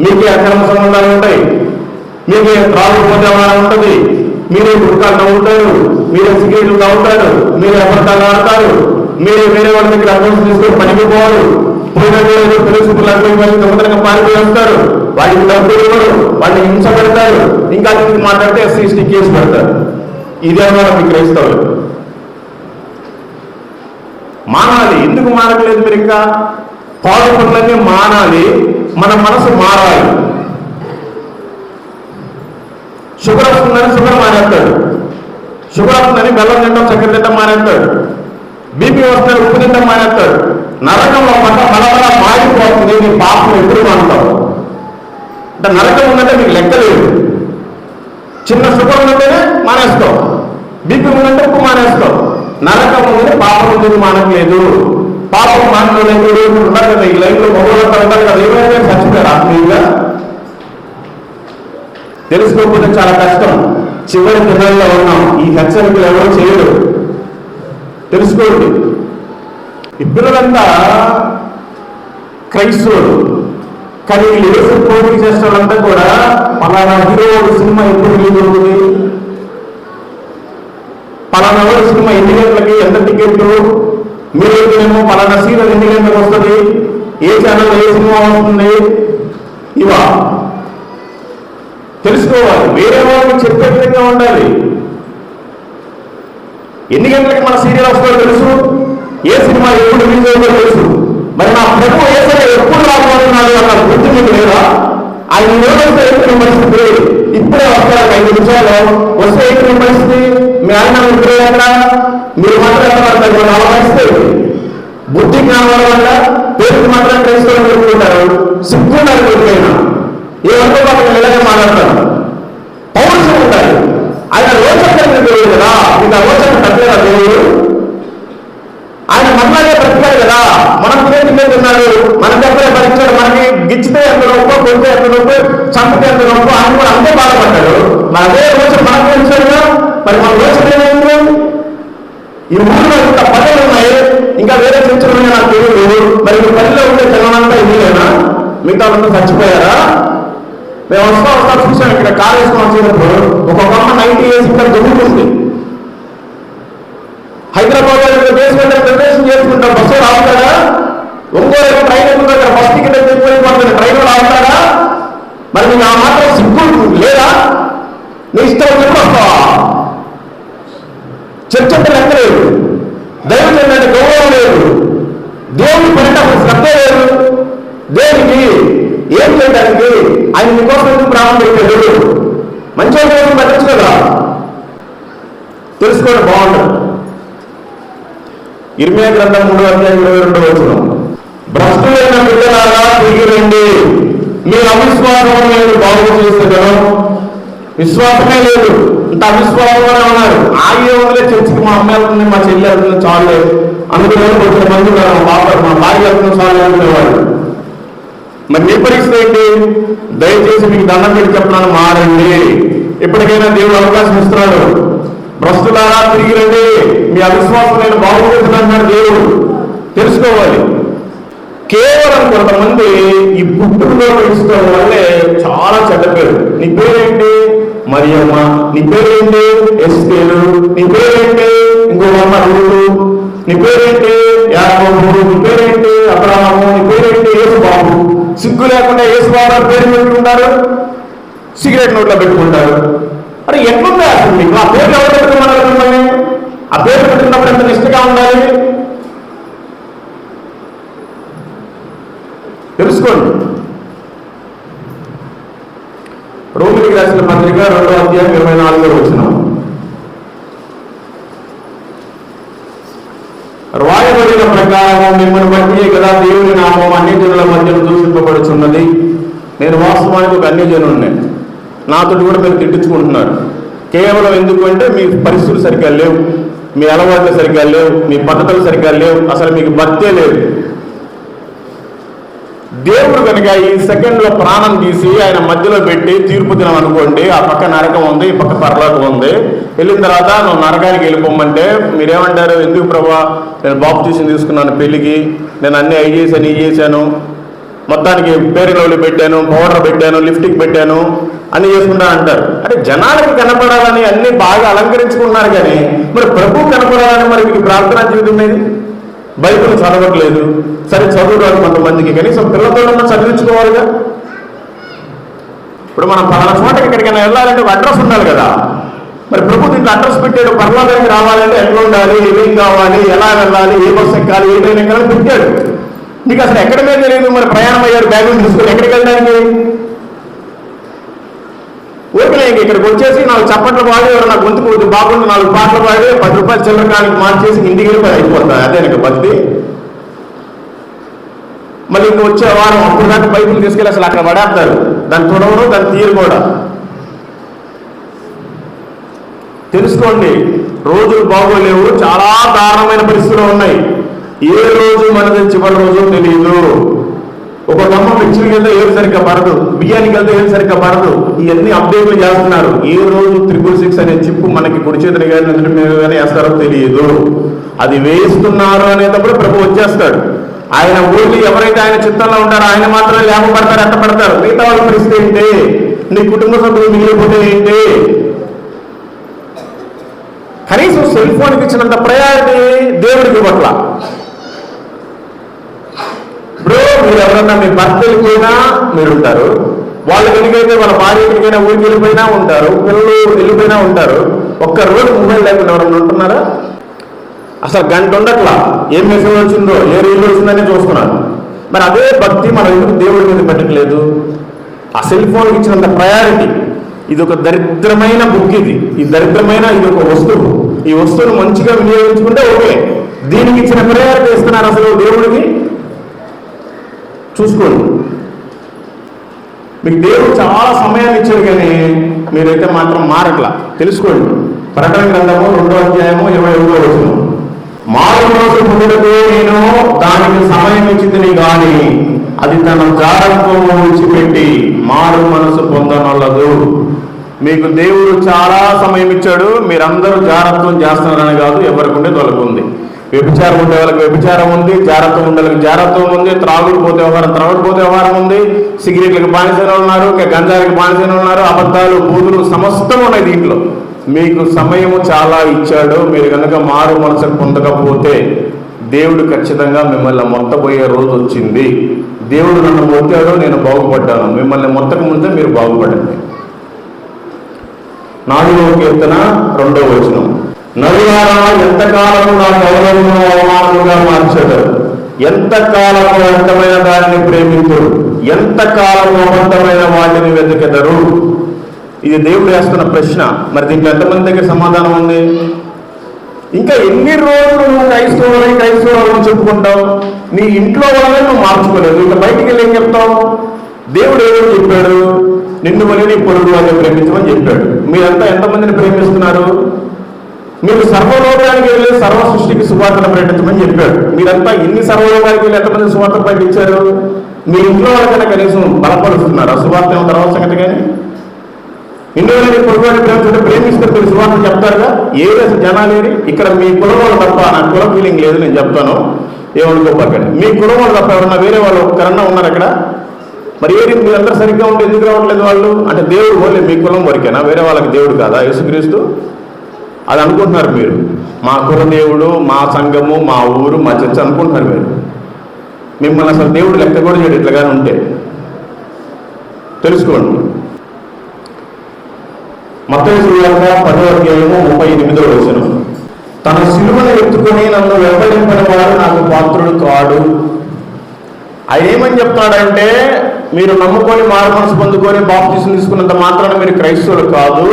మీకే అక్రమ సంబంధాలు ఉంటాయి, మీకే త్రాగుపోతే ఉంటుంది, మీరే గుర్కాలు నవ్వుతారు, మీరే సిగరెట్లు తాగుతారు, మీరే అబద్ధాలు ఆడతారు, మీరే వేరే వాళ్ళ దగ్గర అకౌంట్స్ తీసుకొని పనికి పోవాలి. పోయిన తెలుసుకులు అర్థం తొందరగా పారిపోయి వస్తారు, వాటికి డబ్బులు ఇవ్వరు, వాటిని హింస పెడతారు, ఇంకా మాట్లాడితే SC/ST కేసు పెడతారు. ఇదేమన్నా మీ క్రైస్తవులు మానాలి. ఎందుకు మానట్లేదు మీరు? ఇంకా పాడు పనులన్నీ మానాలి, మన మనసు మారాలి. షుగర్ వస్తుందని షుగర్ మానేస్తాడు, షుగర్ వస్తుందని బెల్లం తింటాం, చక్కెర తింటాం మానేస్తాడు, బీపీ వస్తుందని ఉప్పు తింటాం మానేస్తాడు. నరకంలో పట్ల బలబల మారిపోతుంది. నీ పాపం ఎప్పుడు మానుతావు అంటే నరకం ఉందంటే మీకు లెక్క లేదు. చిన్న షుగర్ ఉందంటేనే మానేస్తావు, బీపీ ఉందంటే ఉప్పు మానేస్తావు. నరకం ఉందని పాపం ఉందని మానట్లేదు. పాపం మానలేదు ఉన్నారు కదా, ఈ లైఫ్లో మొదలంతా ఉంటారు కదా, ఏమైనా చచ్చిపోయారు ఆత్మీయంగా. తెలుసుకోకపోతే చాలా కష్టం. చివరి దినాల్లో ఉన్నాం. ఈ హెచ్చరికలు ఎవరో చేయరు, తెలుసుకోండి. ఈ పిల్లలంతా క్రైస్తవులు, కానీ వీళ్ళు వేసే పోటీ చేసిన వాళ్ళంతా కూడా పలానా హీరో సినిమా ఎప్పుడు రిలీజ్ అవుతుంది, పలానా సినిమా ఎన్ని గంటలకి, ఎంత టికెట్లు, మీరేమో పలానా సీరియల్ ఎన్ని గంటలకు వస్తుంది, ఏ ఛానల్ ఏ సినిమా వస్తుంది, ఇవా తెలుసుకోవాలి. వేరే వాళ్ళకి చెప్పే విధంగా ఉండాలి. ఎన్ని గంటలకి మన సీరియల్ వస్తుందో తెలుసు, ఏ సినిమా ఎప్పుడు రిలీజ్ అవుతుందో తెలుసు. మరి నా ప్రభు ఏసయ్య ఎప్పుడు రాబోతున్నాడు అన్న గుర్తు మీకు లేదా? ఆయన ఏదైతే ఎక్కడ పరిస్థితి ఇప్పుడే వస్తారు 5 నిమిషాలు వస్తే ఎక్కడ పరిస్థితి? మీ ఆయన ఇప్పుడే ఎక్కడ మీరు మాట్లాడతారు పరిస్థితి. బుద్ధి జ్ఞానం వల్ల పేరుకి మాత్రం క్రైస్తవులు పెట్టుకుంటారు, సిగ్గున్నారు ఎవరికైనా, ఏమంటే వాళ్ళకి ఇలాగే మాట్లాడతారు. పౌరుషం ఉండాలి. ఆయన లోచన కలిగిన దేవుడు కదా, ఇంకా లోచన తగ్గలేదా దేవుడు? ఆయన మనలాగే బ్రతికాడు కదా, మనం చేతి మీద ఉన్నాడు, మన దగ్గరే భరించాడు, మనకి గిచ్చితే ఎంత నొప్పో, కొడితే ఎంత నొప్పో, చంపితే ఎంత నొప్పో, ఆయన కూడా అంతే బాధపడ్డాడు. మన అదే రోజు మనకు తెలిసాడుగా, మరి మన రోజు ఏమైంది? ఈ ఊళ్ళో ఇంత పనులు ఉన్నాయి, ఇంకా వేరే చర్చలు ఉన్నాయి నాకు తెలియదు. మరి ఈ పనిలో ఉండే జనాలంతా ఇదేనా? మిగతా వాళ్ళంతా చచ్చిపోయారా? మేము వస్తా చూసాం, ఇక్కడ కారు వేసుకొని వచ్చేటప్పుడు ఒక్కొక్క అమ్మ 90 years ఇక్కడ జరుగుతుంది. హైదరాబాద్ ప్రదేశం చేసుకుంటారు, బస్సు రావుతాడా? ఒంగోలు ట్రైన్ ఎక్కువ దగ్గర బస్ టికెట్ ఎక్కువైపోతుంది, ట్రైన్ రావుతాడా? మరి నీకు ఆ మాత్రం సిగ్గు లేదా? నీ ఇష్టం ఎప్పుడు వస్తావా? చర్చ అంటే లెక్క లేదు, దైవం ఏంటంటే గౌరవం లేదు, దేవుని పని అప్పుడు శ్రద్ధ లేదు. దేవునికి ఏం చేయడానికి ఆయన మీకోసం ఎందుకు ప్రాణం పెట్టాడు? మంచి కోసం పెట్టచ్చు కదా, తెలుసుకోండి, బాగుంటుంది. ఇర్మియా గ్రంథం 3:22 భ్రష్టులైన బిడ్డలారా తిరిగి రండి, మీ అవిశ్వాసం నేను బాగు చేస్తున్నాను. విశ్వాసమే లేదు, ఇంత అవిశ్వాసంగానే ఉన్నారు. ఆగే వదిలే చర్చికి మా అమ్మ వెళ్తుంది, మా చెల్లి వెళ్తుంది, చాలు అందుకని కొంచెం మంది ఉన్నారు, మా భార్య వెళ్తుంది, చాలు అనుకునేవాడు. మరి నీ పరిస్థితి ఏంటి? దయచేసి మీకు దండం పెట్టి చెప్తున్నాను, మారండి. ఇప్పటికైనా దేవుడు అవకాశం ఇస్తున్నాడు. భ్రష్టులారా తిరిగి రండి, మీ అవిశ్వాసం నేను బాగు చేస్తున్నాడు దేవుడు. తెలుసుకోవాలి. కేవలం కొంతమంది ఈ పుట్టుకలో తెలుసుకోవడం వల్లే చాలా చెడ్డ పేరు. నీ పేరేంటి? మరియమ్మ. నీ పేరేంటి? ఎస్తేరు. నీ పేరేంటి? ఇంకో అమ్మ రూలు. నీ పేరేంటి? యాకోబు. నీ పేరేంటి? అబ్రహాము. నీ పేరేంటి? యేసుబాబు. సిగ్గు లేకుండా యేసుబాబు పేరు పెట్టుకుంటారు, సిగరెట్ నోట్లో పెట్టుకుంటారు. అరే ఎట్లుంది అసలు మీకు? ఆ పేరు ఎవరు పెట్టుకున్నారు మిమ్మల్ని? ఆ పేరు పెట్టుకున్నప్పుడు ఎంత నిష్ఠగా ఉండాలి తెలుసుకోండి. రోమిలికి రాసిన పత్రిక 2:24 రాయబడిన ప్రకారం మిమ్మల్ని బట్టి కదా దేవుని నామం అన్ని జనుల మధ్యలో దూషింపబడుచున్నది. నేను వాస్తవానికి ఒక అన్యజనుడిని, నాతో కూడా మీరు తిట్టించుకుంటున్నారు. కేవలం ఎందుకు అంటే మీ పరిస్థితులు సరిగ్గా లేవు, మీ అలవాట్లు సరిగ్గా లేవు, మీ పద్ధతులు సరిగ్గా లేవు, అసలు మీకు భక్తే లేదు. దేవుడు కనుక ఈ సెకండ్లో ప్రాణం తీసి ఆయన మధ్యలో పెట్టి తీర్పు దినం అనుకోండి, ఆ పక్క నరకం ఉంది, ఈ పక్క పరలోకం ఉంది. వెళ్ళిన తర్వాత నువ్వు నరకానికి వెళ్ళిపోమంటే మీరేమంటారు? ఎందుకు ప్రభా, నేను బాప్టిజం తీసుకున్నాను పెళ్లికి, నేను అన్ని అవి చేశాను, ఇవి చేశాను, మొత్తానికి పేరులోళ్ళు పెట్టాను, పౌడర్ పెట్టాను, లిఫ్టిక్ పెట్టాను, అన్ని చేసుకుంటా అంటారు. అంటే జనాలకి కనపడాలని అన్ని బాగా అలంకరించుకున్నారు, కానీ మరి ప్రభు కనపడాలని మరి మీకు ప్రార్థనా జీవితం ఏది? బైబిల్ చదవట్లేదు, సరే చదువురాదు కొంతమందికి, కనీసం పిల్లలతో చదివించుకోవాలిగా. ఇప్పుడు మనం పలానా చోటకి ఎక్కడికైనా వెళ్ళాలంటే ఒక అడ్రస్ ఉండాలి కదా. మరి ప్రభు దీంట్లో అడ్రస్ పెట్టాడు, పరలోకానికి రావాలంటే ఎట్లా ఉండాలి, ఏమేం కావాలి, ఎలా వెళ్ళాలి, ఏ బస్సు ఎక్కాలి, ఏ ట్రైన్ ఎక్కాలని పెట్టాడు. మీకు అసలు ఎక్కడ మీద తెలియదు. మరి ప్రయాణం అయ్యారు, బ్యాగులు తీసుకొని ఎక్కడికి వెళ్ళడానికి? ఓకే, ఇక్కడికి వచ్చేసి 4 చప్పట్లు పాడి, నా గొంతుకు బాగుంది 4 పాటలు పాడి 10 రూపాయలు చిల్లరకానికి మార్చేసి ఇంటికి వెళ్ళి అయిపోతాయి. అదే నీకు భక్తి. మళ్ళీ ఇంక వచ్చే వారం అప్పుడు దాకా బైబిల్ తీసుకెళ్ళి అసలు అక్కడ పడేస్తారు, దాన్ని చూడవరు, దాన్ని తీరు కూడా. తెలుసుకోండి, రోజులు బాగోలేవు, చాలా దారుణమైన పరిస్థితులు ఉన్నాయి. ఏ రోజు మనది చివరి రోజు తెలియదు. ఒక గమ్మ మిక్చర్కి వెళ్తే ఏది సరిగ్గా పడదు, బియ్యానికి వెళ్తే ఏది సరిగ్గా పడదు. ఇవన్నీ అప్డేట్లు చేస్తున్నారు. ఏ రోజు 666 అనే చిప్పు మనకి కుడి చేతిని కానీ ఎదుటి మీద కానీ వేస్తారో తెలియదు. అది వేస్తున్నారు అనేటప్పుడు ప్రభు వచ్చేస్తాడు. ఆయన ఊళ్ళి ఎవరైతే ఆయన చిత్తంలో ఉంటారో ఆయన మాత్రమే లేప పడతారు, ఎట్ట పడతారు. మిగతా వాళ్ళ పరిస్థితి ఏంటి? నీ కుటుంబ సభ్యులు మిగిలిపోతే ఏంటి? కనీసం సెల్ ఫోన్కి ఇచ్చినంత ప్రయారిటీ దేవుడికి పట్ల. ఇప్పుడు మీరు ఎవరన్నా మీ భర్త వెళ్ళిపోయినా మీరు ఉంటారు, వాళ్ళు వెళ్ళిపోయితే వాళ్ళ భార్య ఎక్కడికైనా ఊరికి వెళ్ళిపోయినా ఉంటారు, పిల్లలు వెళ్ళిపోయినా ఉంటారు. ఒక్క రోజు మొబైల్ లేకుండా ఎవరన్నా ఉంటున్నారా? అసలు గంట ఉండట్లా, ఏం మెసేజ్ వచ్చిందో, ఏ రీల్ వచ్చిందనే చూస్తున్నారు. మరి అదే భక్తి మనం ఎందుకు దేవుడి మీద పెట్టట్లేదు? ఆ సెల్ ఫోన్కి ఇచ్చినంత ప్రయారిటీ. ఇది ఒక దరిద్రమైన బుక్, ఇది దరిద్రమైన, ఇది ఒక వస్తువు. ఈ వస్తువును మంచిగా వినియోగించుకుంటే ఓకే. దీనికి ఇచ్చిన ప్రయారిటీ ఇస్తున్నారు అసలు దేవుడికి? చూసుకోండి. మీకు దేవుడు చాలా సమయాన్ని ఇచ్చాడు, కానీ మీరైతే మాత్రం మారట్లా. తెలుసుకోండి. ప్రకటన గ్రంథము 2వ అధ్యాయము 21వ వచనం, మారు మనసు పొందుటకు నేను దానికి సమయం ఇచ్చింది కానీ అది తన జారత్వము విడిచిపెట్టి మారు మనసు పొందనొల్లదు. మీకు దేవుడు చాలా సమయం ఇచ్చాడు, మీరందరూ జారత్వం చేస్తున్నారని కాదు, ఎవరికి ఉండే తొలగు ఉంది. వ్యభిచారం ఉండే వాళ్ళకి వ్యభిచారం ఉంది, జారత్వం ఉండే వాళ్ళకి జారత్వం ఉంది, త్రాగుడు పోతే వ్యవహారం, త్రాగుడు వ్యవహారం ఉంది, సిగరెట్లకు బానిసైన ఉన్నారు, గంజాలకు బానిసైన ఉన్నారు, అబద్ధాలు, బూతులు సమస్తం ఉన్నాయి దీంట్లో. మీకు సమయము చాలా ఇచ్చాడు. మీరు కనుక మారు మనసు పొందకపోతే దేవుడు ఖచ్చితంగా మిమ్మల్ని మొత్తబోయే రోజు వచ్చింది. దేవుడు నన్ను మొత్తాడు, నేను బాగుపడ్డాను. మిమ్మల్ని మొత్తక ముందే మీరు బాగుపడండి. 4వ కీర్తన 2వ వచనం, నరులారా ఎంతకాలము నా గౌరవము అవమానముగా మార్చాడు, ఎంతకాలము వ్యర్థమైన దానిని ప్రేమించరు, ఎంతకాలము అబద్ధమైన వాటిని వెతికెదరు. ఇది దేవుడు వేస్తున్న ప్రశ్న. మరి దీంట్లో ఎంతమంది దగ్గర సమాధానం ఉంది? ఇంకా ఎన్ని రోజులు నువ్వు క్రైస్తవులని చెప్పుకుంటావు? నీ ఇంట్లో వాళ్ళని నువ్వు మార్చుకోలేదు, ఇంకా బయటికి వెళ్ళి ఏం చెప్తావు? దేవుడు ఏదో చెప్పాడు, నిన్ను వల్ల నీ పొరుగు వాళ్ళని ప్రేమించమని చెప్పాడు. మీరంతా ఎంతమందిని ప్రేమిస్తున్నారు? మీరు సర్వలోకానికి వెళ్ళి సర్వ సృష్టికి సువార్తను ప్రకటించమని చెప్పాడు. మీరంతా ఇన్ని సర్వలోకానికి వెళ్ళి ఎంతమంది సువార్త ప్రకటించారు? మీ ఇంట్లో వాళ్ళకైనా కనీసం బలపరుస్తున్నారు ఆ సువార్త తర్వాత సంగతి. కానీ ఇందులో పొరుగుని ప్రేమించుంటే ప్రేమిస్తే మీరు సువార్త చెప్తారుగా. ఏది అసలు జనాలేరి ఇక్కడ మీ కులం వాళ్ళు తప్ప, నాకు కుల ఫీలింగ్ లేదు, నేను చెప్తాను, ఏమనుకోపకండి. మీ కులం వాళ్ళు తప్ప ఎవరన్నా వేరే వాళ్ళు ఒక్కరన్నా ఉన్నారు అక్కడ? మరి ఏది మీరందరూ సరిగ్గా ఉంటే ఎందుకు రావట్లేదు వాళ్ళు? అంటే దేవుడు ఓన్లీ మీ కులం వరకేనా? వేరే వాళ్ళకి దేవుడు కాదా యేసుక్రీస్తు? అది అనుకుంటున్నారు మీరు. మా కుల దేవుడు, మా సంఘము, మా ఊరు, మా చర్చ అనుకుంటున్నారు మీరు. మిమ్మల్ని అసలు దేవుడు లెక్క కూడా చేయడు ఇట్లాగానే ఉంటే. తెలుసుకోండి. మత్తయి సువార్త 10వ అధ్యాయము 38వ వచనం, తన సిలువను ఎత్తుకొని నన్ను వెంబడించిన వాడు నాకు పాత్రుడు కాడు. ఆయన ఏమని చెప్తాడంటే, మీరు నమ్ముకొని మారు మనసు పొందుకొని బాప్తిసం తీసుకున్నంత మాత్రాన మీరు క్రైస్తవులు కాదు.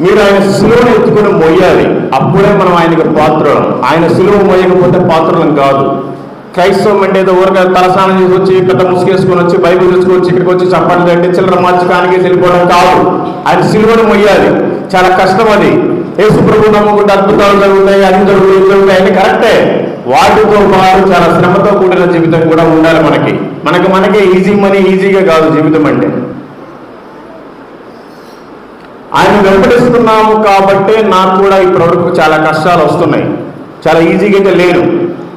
మీరు ఆయన సిలువను ఎత్తుకొని మోయాలి, అప్పుడే మనం ఆయనకు పాత్రులం. ఆయన సిలువ మోయకపోతే పాత్రులం కాదు. క్రైస్తవం అంటే ఏదో ఊరిక తలస్నానం చేసి వచ్చి పెద్ద ముసుగేసుకొని వచ్చి బైబిల్ తీసుకొచ్చి ఇక్కడికి వచ్చి చప్పట్లు అంటే చిల్లర మార్చడానికి వెళ్ళిపోవడం కాదు. ఆయన సిలువను మొయ్యాలి. చాలా కష్టం అది. యేసు ప్రభు నమ్ముకుంటే అద్భుతాలు జరుగుతాయి, అది జరుగుతాయి, అన్ని కరెక్టే. వాటితో పాటు చాలా శ్రమతో కూడిన జీవితం కూడా ఉండాలి మనకే ఈజీ మనీ, ఈజీగా కాదు జీవితం అంటే. ఆయన వెంబడిస్తున్నాము కాబట్టి నాకు కూడా ఇప్పటివరకు చాలా కష్టాలు వస్తున్నాయి. చాలా ఈజీగా అయితే లేను.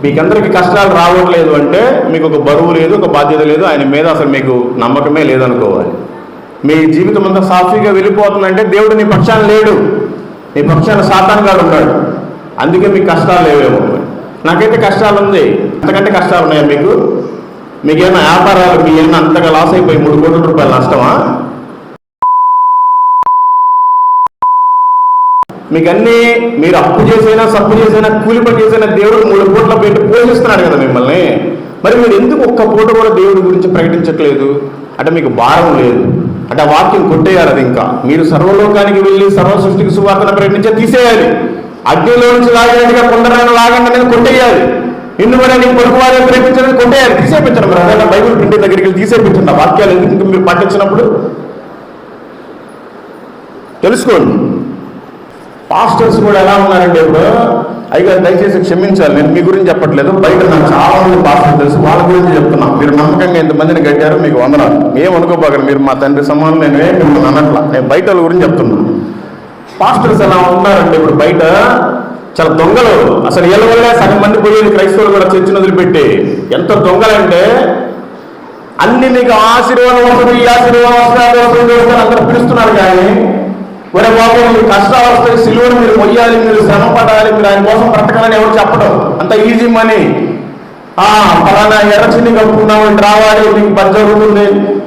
మీకందరికీ కష్టాలు రావట్లేదు అంటే మీకు ఒక బరువు లేదు, ఒక బాధ్యత లేదు, ఆయన మీద అసలు మీకు నమ్మకమే లేదనుకోవాలి. మీ జీవితం అంతా సాఫీగా వెళ్ళిపోతుందంటే దేవుడు నీ పక్షాన లేడు, నీ పక్షాన సాతానుగా ఉన్నాడు. అందుకే మీకు కష్టాలు లేవేమో. నాకైతే కష్టాలు ఉంది. అంతకంటే కష్టాలు ఉన్నాయా మీకు? మీకేమైనా వ్యాపారాలు మీ ఏమైనా అంతగా లాస్ అయిపోయి 3 కోట్ల రూపాయలు నష్టమా? మీకన్నీ మీరు అప్పు చేసైనా సప్పు చేసైనా కూలి పని చేసైనా దేవుడు 3 కోట్ల పెట్టి పోషిస్తున్నాడు కదా మిమ్మల్ని. మరి మీరు ఎందుకు ఒక్క పూట కూడా దేవుడి గురించి ప్రకటించట్లేదు? అంటే మీకు భారం లేదు అంటే ఆ వాక్యం కొట్టేయాలి. అది ఇంకా మీరు సర్వలోకానికి వెళ్ళి సర్వ సృష్టికి సువార్తను ప్రకటించే తీసేయాలి. అగ్నిలో నుంచి లాగినట్టుగా కొందరైనా లాగండి అనేది కొట్టేయాలి. ఎందుకంటే నీకు పొరుగు వారిని ప్రేమించడానికి కొట్టేయాలి, తీసేపించడం. అదే బైబిల్ ప్రింటింగ్ దగ్గరికి వెళ్ళి తీసేపించండి ఆ వాక్యాలు. ఎందుకు మీరు పట్టించినప్పుడు తెలుసుకోండి. పాస్టర్స్ కూడా ఎలా ఉన్నారంటే ఇప్పుడు, అయ్యా దయచేసి క్షమించాలి, నేను మీ గురించి చెప్పట్లేదు, బయట నాకు చాలా మంది పాస్టర్లు తెలుసు, వాళ్ళ గురించి చెప్తున్నాను. మీరు నమ్మకంగా ఇంతమందిని కట్టారు, మీకు వందనాలు. ఏమనుకోబాకండి, మీరు మా తండ్రి సమానం, నేను మిమ్మల్ని అనట్లా, నేను బయట వాళ్ళ గురించి చెప్తున్నాను. పాస్టర్స్ ఎలా ఉన్నారంటే ఇప్పుడు బయట చాలా దొంగలు. అసలు వీళ్ళ వల్లే సగం మంది పోయేది క్రైస్తవులు కూడా చర్చను వదిలిపెట్టి. ఎంత దొంగలంటే అన్ని మీకు ఆశీర్వాదం వస్తుంది, ఈ ఆశీర్వాదం వస్తుంది అందరూ పిలుస్తున్నారు. కానీ ఒరే బాబు, మీరు కష్టాలు వస్తాయి, సిలువను మీరు మొయ్యాలి, మీరు శ్రమ పడాలి, మీరు ఆయన కోసం బ్రతకాలని ఎవరు చెప్పడం. అంత ఈజీ మనీ. పలానా ఎర్రచిన్ని కప్పుకున్నావు, ఇటు రావాలి, మీకు పని జరుగుతుంది.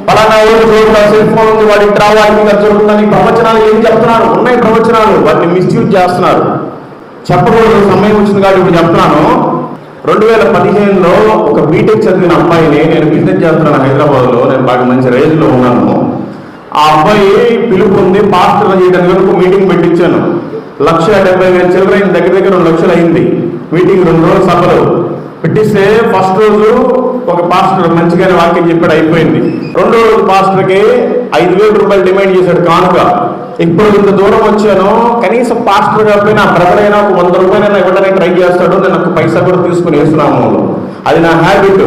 పలానా ఊరు చూడ సెల్ ఫోన్ ఉంది, వాడికి రావాలి, మీకు అది జరుగుతుంది. ప్రవచనాలు ఏం చెప్తున్నారు? ఉన్నాయి ప్రవచనాలు, వాటిని మిస్యూజ్ చేస్తున్నారు. చెప్పకూడదు, సమయం వచ్చింది కాబట్టి ఇప్పుడు చెప్తున్నాను. 2015లో ఒక బీటెక్ చదివిన అమ్మాయిని నేను బిజినెస్ చేస్తున్నాను హైదరాబాద్లో. నేను బాగా మంచి రేంజ్లో ఉన్నాను. ఆ అబ్బాయి పిలుపు ఉంది, పాస్టర్ చేయడానికి వరకు మీటింగ్ పెట్టించాను. 1,70,000 చిల్లర దగ్గర 2 లక్షలు అయింది. మీటింగ్ 2 రోజులు సభలు పెట్టిస్తే ఫస్ట్ రోజు ఒక పాస్టర్ మంచిగానే వాక్యం చెప్పాడు, అయిపోయింది. రెండో రోజు పాస్టర్కి 5,000 రూపాయలు డిమాండ్ చేశాడు కానుక. ఇప్పుడు ఇంత దూరం వచ్చాను, కనీసం పాస్టర్ కాబట్టి నా బ్రదర్ అయినా ఒక 100 రూపాయలైనా ఇవ్వడానికి ట్రై చేస్తాడు, నేను ఒక పైసా కూడా తీసుకుని వేస్తున్నాము. అది నా హ్యాబిట్,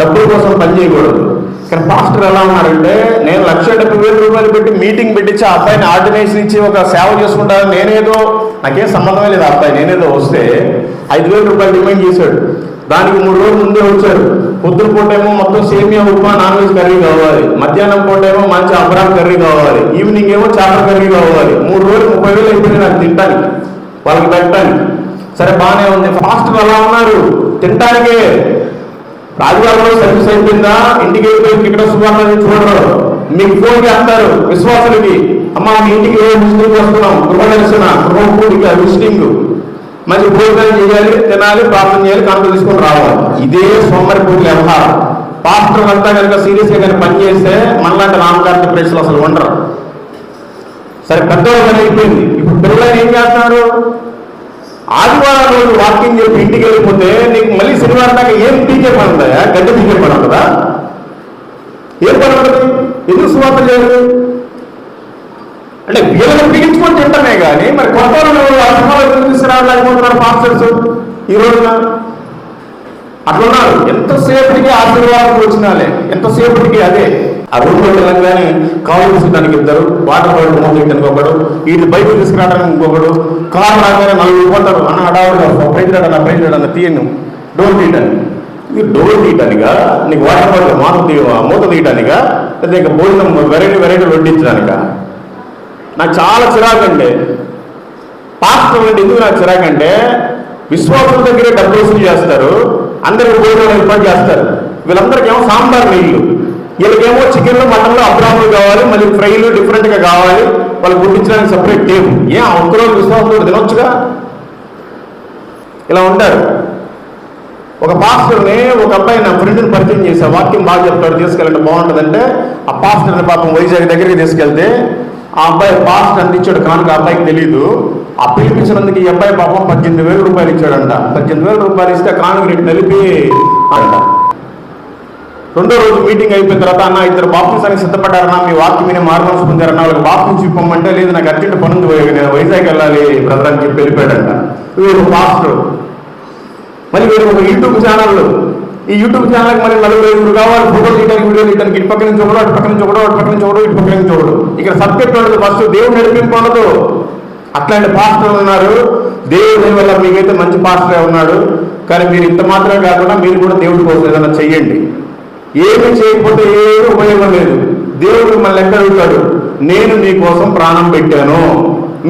డబ్బుల కోసం పని చేయకూడదు. కానీ పాస్టర్ ఎలా ఉన్నారంటే, నేను 1,70,000 రూపాయలు పెట్టి మీటింగ్ పెట్టించి ఆ అబ్బాయిని ఆర్డినేషన్ ఇచ్చి ఒక సేవ చేసుకుంటాను, నేనేదో నాకేం సంబంధమే లేదు. ఆ అబ్బాయి నేనేదో వస్తే 5,000 రూపాయలు డిమాండ్ చేశాడు. దానికి 3 రోజులు ముందే వచ్చాడు. పొద్దున పూటేమో మొత్తం సేమియా ఉప్మా నాన్ వెజ్ కర్రీ కావాలి, మధ్యాహ్నం పూటేమో మంచి అబ్రామ్ కర్రీ కావాలి, ఈవినింగ్ ఏమో చేపల కర్రీ కావాలి. 3 రోజులు 30,000 అయిపోయింది నాకు తింటానికి, వాళ్ళకి పెట్టడానికి. సరే బాగానే ఉంది. పాస్టర్ అలా ఉన్నారు తింటానికే. రాజువారిలో సర్వీస్ అయిపోయిందా, ఇంటికి వెళ్ళిపోయి ఇక్కడ శుభాకాంక్షలు చూడరు, మీకు ఫోన్ చేస్తారు విశ్వాసులకి, అమ్మ మీ ఇంటికి విజిటింగ్ వస్తున్నాం, గృహదర్శన గృహపూడిక విజిటింగ్, మంచి భోజనాలు చేయాలి, తినాలి, ప్రార్థన చేయాలి, కానుక తీసుకొని రావాలి. ఇదే సోమరిపోతుల వ్యవహారం. పాస్టర్ అంతా కనుక సీరియస్గా కానీ పని చేస్తే మనలాంటి నామకార్థ ప్రేక్షలు అసలు ఉండరు. సరే పెద్దవాళ్ళు అయిపోయింది. ఇప్పుడు పిల్లలు ఏం చేస్తున్నారు, ఆదివారం రోజు వాకింగ్ చెప్పి ఇంటికి వెళ్ళిపోతే నీకు మళ్ళీ శనివారం దాకా ఏం పీకే పని ఉందా, గడ్డ పీకే పని ఉంటుందా, ఏం పని ఉంటుంది, ఎందుకు సువార్త చేయదు అంటే వీళ్ళని పీడించుకొని తింటమే కానీ మరి కొత్త వాళ్ళు తీసుకురావలేకపోతున్నారు పాస్టర్స్ ఈ రోజున. అట్లున్నారు. ఎంతసేపటికి ఆశీర్వాదం వచ్చినాలే, ఎంతసేపటికి అదే. ఆ రోడ్డు వెళ్ళగానే కాలు తీసుకుంటానికి ఇద్దరు, వాటర్ బాటిల్ మోసేయడానికి ఒకడు, వీళ్ళు బైబిల్ తీసుకురావడానికి ఇంకొకడు, కారు రాగానే 4 పోతారు అన్న అడావుడుగా ప్రైజ్లాడన్న తీయను డోర్ తీయటానికి. నీకు డోర్ తీయటానిగా, నీకు వాటర్ బాటిల్ మూత తీయటానిగా, లేదా ఇంకా భోజనం వెరైటీ వడ్డించడానిక? నాకు చాలా చిరాకంటే పాస్టర్ అంటే ఎందుకు నాకు చిరాకంటే, విశ్వాసుల దగ్గరే డబ్బులు వసూలు చేస్తారు, అందరికి భోజనం ఏర్పాటు చేస్తారు. వీళ్ళందరికీ ఏమో సాంబార్ నీళ్ళు, వీళ్ళకేమో చికెన్లు మటన్లు అబ్రాములు కావాలి, మళ్ళీ ఫ్రైలు డిఫరెంట్గా కావాలి, వాళ్ళు గుర్తించడానికి సపరేట్ టేబుల్. ఏం ఒక్కరోజు విశ్వాసంతో తినొచ్చుగా? ఇలా ఉంటారు. ఒక పాస్టర్ని ఒక అబ్బాయి నా ఫ్రెండ్ని పరిచయం చేశా, వాక్యం బాగా చెప్తాడు, తీసుకెళ్ళండి బాగుంటుందంటే ఆ పాస్టర్ని పాపం వైజాగ్ దగ్గరికి తీసుకెళ్తే ఆ అబ్బాయి పాస్టర్ అందించాడు కానుక, ఆ అబ్బాయికి తెలీదు. ఆ పిలిపించినందుకు ఈ అబ్బాయి పాపం 18,000 రూపాయలు ఇచ్చాడంట. 18,000 రూపాయలు ఇస్తే కానుక రేటు నిలిపి అంట. రెండో రోజు మీటింగ్ అయిపోయిన తర్వాత, అన్న ఇద్దరు బాప్టిజానికి సిద్ధపడ్డారన్నా, మీ వాక్యం మీద మారుమనసు పొందారన్న, వాళ్ళకి బాప్టిజం చూపమంటే లేదు నాకు అర్జెంట్ పనుంది, నేను వైజాగ్ వెళ్ళాలి బ్రదర్ అని చెప్పి వెళ్ళిపోయాడంట. వీడు పాస్టర్. మళ్ళీ వీడు ఒక యూట్యూబ్ ఛానల్, ఈ యూట్యూబ్ ఛానల్కి మళ్ళీ 4-5 కావాలి, ఫోటోలు తీయడానికి, వీడియో తీయడానికి, ఇటు పక్క నుంచి చూడడం, అటు పక్క నుంచి చూడడం, అటు పక్క నుంచి చూడడం, ఇటు పక్క నుంచి చూడడం. ఇక్కడ సబ్జెక్ట్ ఉండదు, ఫస్ట్ దేవుడు నడిపింపు ఉండదు. అట్లాంటి పాస్టర్లు ఉన్నారు. దేవుడి వల్ల మీకైతే మంచి పాస్టరే ఉన్నాడు, కానీ మీరు ఇంత మాత్రమే కాకుండా మీరు కూడా దేవుడి కోసం ఏదైనా చెయ్యండి. ఏమి చేయకపోతే ఏమీ ఉపయోగం లేదు. దేవుడు మిమ్మల్ని ఎక్కడ అడుగుతాడు, నేను మీకోసం ప్రాణం పెట్టాను,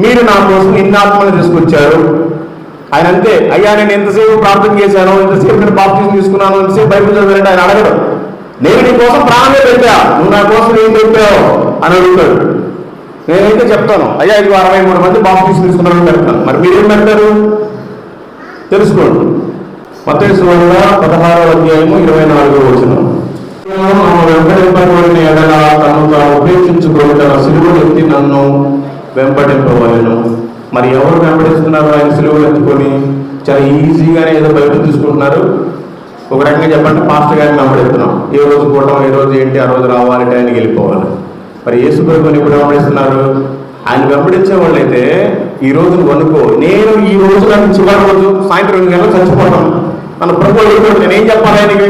మీరు నా కోసం ఇన్ని ఆత్మలు తీసుకొచ్చారు. ఆయన అంతే, అయ్యా నేను ఎంతసేపు ప్రార్థన చేశాను, ఎంతసేపు నేను బాప్టిజం తీసుకున్నాను, ఎంతసేపు బైబిల్ చదివానంటే ఆయన అడగడు. నేను నీ కోసం ప్రాణమే పెట్టా, నువ్వు నా కోసం ఏం పెట్టావు అని అడుగుతాడు. నేనైతే చెప్తాను, అయ్యా ఇది 63 మంది బాప్టిజం తీసుకున్నారని పెడతాను. మరి మీరేం పెడతారు తెలుసుకోండి. మత్తయి సువార్త 16వ అధ్యాయము 24వ వచనం. వెంబడింపబడిన ఎడల తను తాను ఉపేక్షించుకొని తన సిలువను ఎత్తి నన్ను వెంబడింపవలెను. మరి ఎవరు వెంబడిస్తున్నారు ఆయన సిలువను ఎత్తుకొని? చాలా ఈజీగానే ఏదో బైబిల్ తీసుకుంటున్నారు. ఒక రకంగా చెప్పండి, పాస్టర్ గారిని వెంబడిస్తున్నాం. ఏ రోజు పోవడం, ఏ రోజు ఏంటి, ఆ రోజు రావాలి, టైంకి వెళ్ళిపోవాలి. మరి యేసు ప్రభువుని ఎప్పుడు వెంబడిస్తున్నారు? ఆయన వెంబడించే వాళ్ళైతే ఈ రోజు నువ్వు అనుకో, నేను ఈ రోజు నాకు చివరి రోజు సాయంత్రం 2 గంటలు చచ్చిపోతాను, మన ప్రభు వెళ్ళిపోతే నేనేం చెప్పాలి ఆయనకి?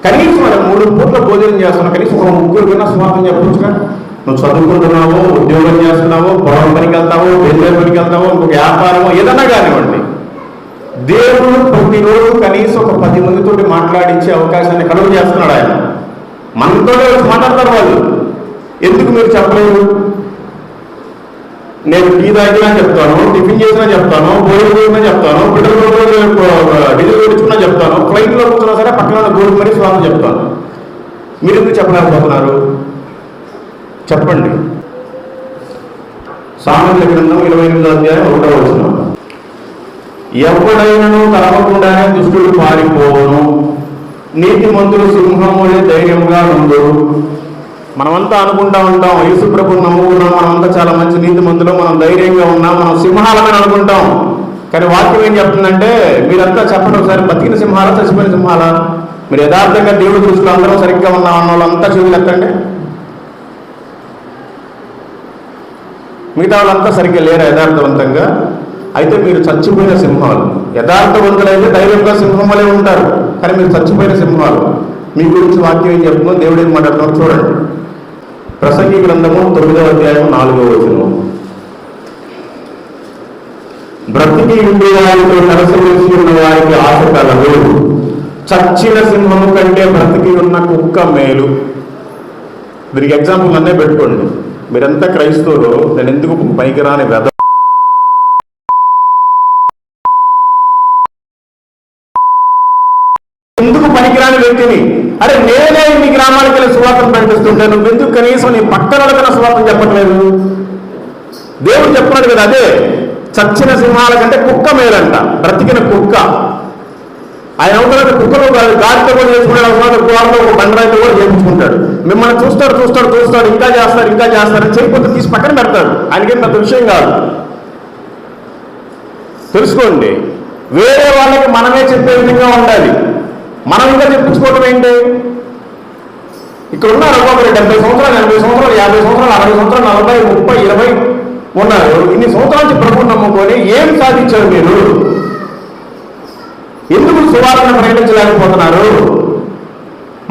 కనీసం మనం 3 పూట్ల భోజనం చేస్తున్నావు, కనీసం ఒక 3 కన్నా స్వార్థం చెప్పొచ్చుగా. నువ్వు చదువుకుంటున్నావు, ఉద్యోగం చేస్తున్నావు, పొలం పనికి వెళ్తావు, బిజినెస్ పనికి వెళ్తావు, ఇంకొక వ్యాపారమో ఏదన్నా కానివ్వండి, దేవుడు ప్రతిరోజు కనీసం ఒక 10 మందితోటి మాట్లాడించే అవకాశాన్ని కలుగు చేస్తున్నాడు ఆయన. మనతో మాట్లాడతారు వాళ్ళు. ఎందుకు మీరు చెప్పలేదు? నేను టీ తాగినా చెప్తాను, టిఫిన్ చేసినా చెప్తాను, భోజనం చేసినా చెప్తాను, పెట్రోల్ డీజిల్ కొట్టించుకున్నా చెప్తాను, ఫ్లైట్లో కూర్చున్నా సరే పక్కన గోడు మరీ స్వామి చెప్తాను. మీరు ఎందుకు చెప్పలేకపోతున్నారు? చెప్పండి. సామెతల గ్రంథం 28వ అధ్యాయం 1వ వచనం. ఎవడైనను తలవకుండానే దుష్టుడు పారిపోవును, నీతిమంతులు సింహములే ధైర్యంగా ఉందరు. మనమంతా అనుకుంటా ఉంటాం, యేసు ప్రభువుని నమ్ముకున్నాం, మనమంతా చాలా మంచి నీతిమంతులు, మనం ధైర్యంగా ఉన్నాం, మనం సింహాలమని అనుకుంటాం. కానీ వాక్యం ఏం చెప్తుందంటే, మీరంతా చెప్పండి ఒకసారి, బతికిన సింహాలా చచ్చిపోయిన సింహాలా? మీరు యథార్థంగా దేవుడి దృష్టిలో అందరూ సరిగ్గా ఉన్న వాళ్ళంతా చేతులు ఎత్తండి. మిగతా వాళ్ళంతా సరిగ్గా లేరు యథార్థవంతంగా. అయితే మీరు చచ్చిపోయిన సింహాలు. యథార్థవంతులైతే ధైర్యంగా సింహం వలె ఉంటారు, కానీ మీరు చచ్చిపోయిన సింహాలు. మీ గురించి వాక్యం ఏం చెప్తుందో, దేవుడు ఏం మాట్లాడుతున్నారో చూడండి. ప్రసంగి గ్రంథము 9వ అధ్యాయం 4వ వచనం. బ్రతికి ఉండే వారితో కలిసిమెలిసి ఉన్న వారికి ఆశ కలదు, చచ్చిన సింహము కంటే బ్రతికి ఉన్న కుక్క మేలు. దీనికి ఎగ్జాంపుల్ అన్నే పెట్టుకోండి. మీరంతా క్రైస్తవులు, నేను ఎందుకు పైకిరాని వెద ఎందుకు పనికిరాని వ్యక్తిని, అరే నేనే మీ గ్రామానికి వెళ్ళి సువార్తను ప్రకటిస్తుంటే నువ్వెందుకు కనీసం నీ పక్కన కన్నా సువార్తను చెప్పట్లేదు? దేవుడు చెప్తున్నాడు కదా, అదే చచ్చిన సింహాల కంటే కుక్క మేలంట, బ్రతికిన కుక్క. ఆయన అవుతున్న కుక్కలు గాలితో కూడా చేసుకున్నాడు, గోడతో ఒక బండరాయితో కూడా చేయించుకుంటాడు. మిమ్మల్ని చూస్తాడు చూస్తాడు చూస్తాడు, ఇంకా చేస్తారని చేయకపోతే తీసి పక్కన పెడతాడు. ఆయనకేం పెద్ద విషయం కాదు. తెలుసుకోండి, వేరే వాళ్ళకి మనమే చెప్పే విధంగా ఉండాలి. మనం ఇంకా చెప్పించుకోవటం ఏంటి? ఇక్కడ ఉన్నారు ఒక్కొక్కరు 70 సంవత్సరాలు, 80 సంవత్సరాలు, 50 సంవత్సరాలు, 60 సంవత్సరాలు, 40, 30, 20 ఉన్నారు. ఇన్ని సంవత్సరాల నుంచి ప్రభువుని నమ్ముకొని ఏం సాధించారు మీరు? ఎందుకు సువార్తను ప్రకటించలేకపోతున్నారు?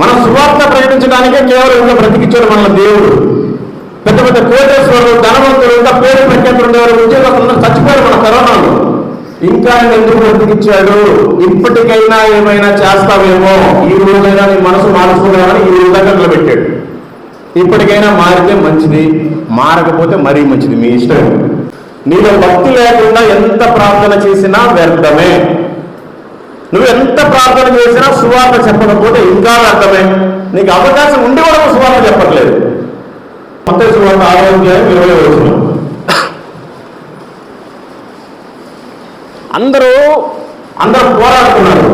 మనం సువార్త ప్రకటించడానికే కేవలం ఇంకా బ్రతికిచ్చాడు మన దేవుడు. పెద్ద పెద్ద కోటేశ్వరులు, ధనవంతులు, ఇంకా పేరు ప్రఖ్యాతులు ఉండేవారు, ఉద్యోగస్తులు చచ్చిపోయారు మన కరోనాలో. ఇంకా ఆయన ఎందుకు బ్రతికిచ్చాడు? ఇప్పటికైనా ఏమైనా చేస్తావేమో, ఈ రోజైనా నీ మనసు మార్చుకున్నామని ఈ ఉదాహరణలు పెట్టాడు. ఇప్పటికైనా మారితే మంచిది, మారకపోతే మరీ మంచిది, మీ ఇష్టం. నీలో భక్తి లేకుండా ఎంత ప్రార్థన చేసినా వ్యర్థమే. నువ్వు ఎంత ప్రార్థన చేసినా సువార్త చెప్పకపోతే ఇంకా వ్యర్థమే. నీకు అవకాశం ఉండి కూడా సువార్త చెప్పట్లేదు. మత్తయి సువార్త 6వ అధ్యాయం 20వ వచనం. అందరూ పోరాడుతున్నారు.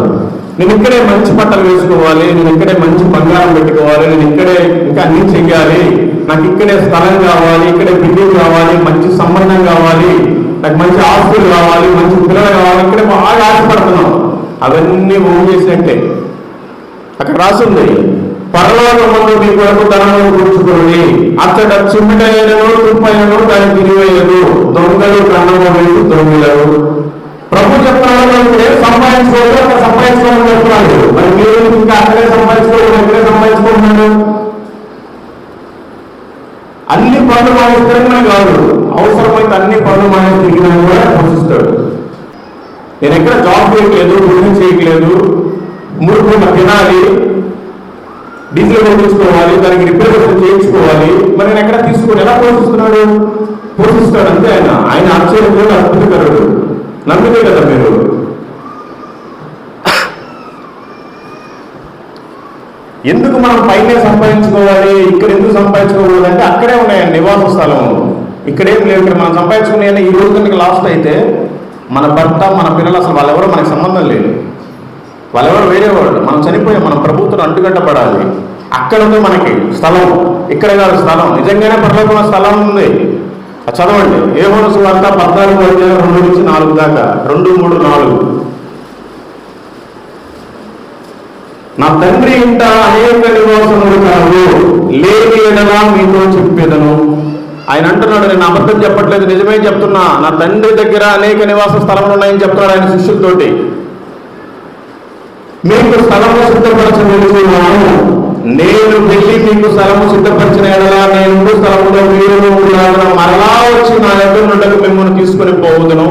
నేను ఇక్కడే మంచి బట్టలు వేసుకోవాలి, నేను ఇక్కడే మంచి బంగారం పెట్టుకోవాలి, నేను ఇక్కడే ఇంకా అన్ని చెయ్యాలి, నాకు ఇక్కడే స్థలం కావాలి, ఇక్కడే బిల్డింగ్ కావాలి, మంచి సంబంధం కావాలి, నాకు మంచి ఆస్తులు కావాలి, మంచి పిల్లలు కావాలి, ఇక్కడే బాగా ఆశపడుతున్నాం. అవన్నీ ఓన్ చేసినట్టే. అక్కడ రాసింది, పరలోకమందు మీ కొరకు ధనమును కూర్చుకోండి, అక్కడ చిమ్మిటైనను తుప్పైనను దానికి తిరివేయదు, దొంగలు కన్నము వేసి దొంగలు. ప్రభు చెప్తున్నాడు, సంపాదించుకోవాలి, అక్కడ సంపాదించుకోవాలని చెప్తున్నాడు. మరి మీరు ఇంకా అక్కడే సంపాదించుకోవాలి, ఇక్కడే సంపాదించుకుంటున్నాడు. అన్ని పనులు మానేస్తారని కాదు, అవసరమైతే అన్ని పనులు మానేసి తిరిగినా కూడా పోషిస్తాడు. నేను ఎక్కడ జాబ్ చేయట్లేదు, బిజినెస్ చేయట్లేదు, మురుకున్న తినాలి, డీజిల్ కొట్టించుకోవాలి, దానికి రిపేర్ చేయించుకోవాలి, మరి నేను ఎక్కడ తీసుకుని ఎలా పోషిస్తాడు అంతే. ఆయన ఆశ్చర్యకరుడు, అద్భుతకరుడు. నమ్మితే కదా మీరు. ఎందుకు మనం పైనే సంపాదించుకోవాలి, ఇక్కడ ఎందుకు సంపాదించుకోవాలి అంటే అక్కడే ఉన్నాయండి నివాస స్థలం. ఇక్కడేం లేదు. ఇక్కడ మనం సంపాదించుకునే ఈ రోజు కనుక లాస్ట్ అయితే మన భర్త, మన పిల్లలు, అసలు వాళ్ళెవరో మనకు సంబంధం లేదు. వాళ్ళెవరో వేరే వాళ్ళు. మనం చనిపోయాం, మనం ప్రభుత్వం అంటుకట్టబడాలి. అక్కడ ఉంది మనకి స్థలం, ఇక్కడ కాదు స్థలం. నిజంగానే పరలోకంలో స్థలం ఉంది. చదవండి, యోహాను సువార్త 14:2-4 దాకా, 2, 3, 4. నా తండ్రి ఇంట అనేక నివాసములు కావు, లేని ఎడలా మీతో చెప్పేదను. ఆయన అంటున్నాడు, నేను అబద్ధం చెప్పట్లేదు, నిజమే చెప్తున్నా. నా తండ్రి దగ్గర అనేక నివాస స్థలములు ఉన్నాయని చెప్తున్నాడు ఆయన శిష్యులతోటి. మీకు స్థలము సిద్ధపరచగలుగుతున్నాను, నేను వెళ్ళి మీకు స్థలము సిద్ధపరిచిన ఎడలా నేను స్థలములో మీరు మరలా వచ్చి నా దగ్గర నుండి మిమ్మల్ని తీసుకొని పోవుదును.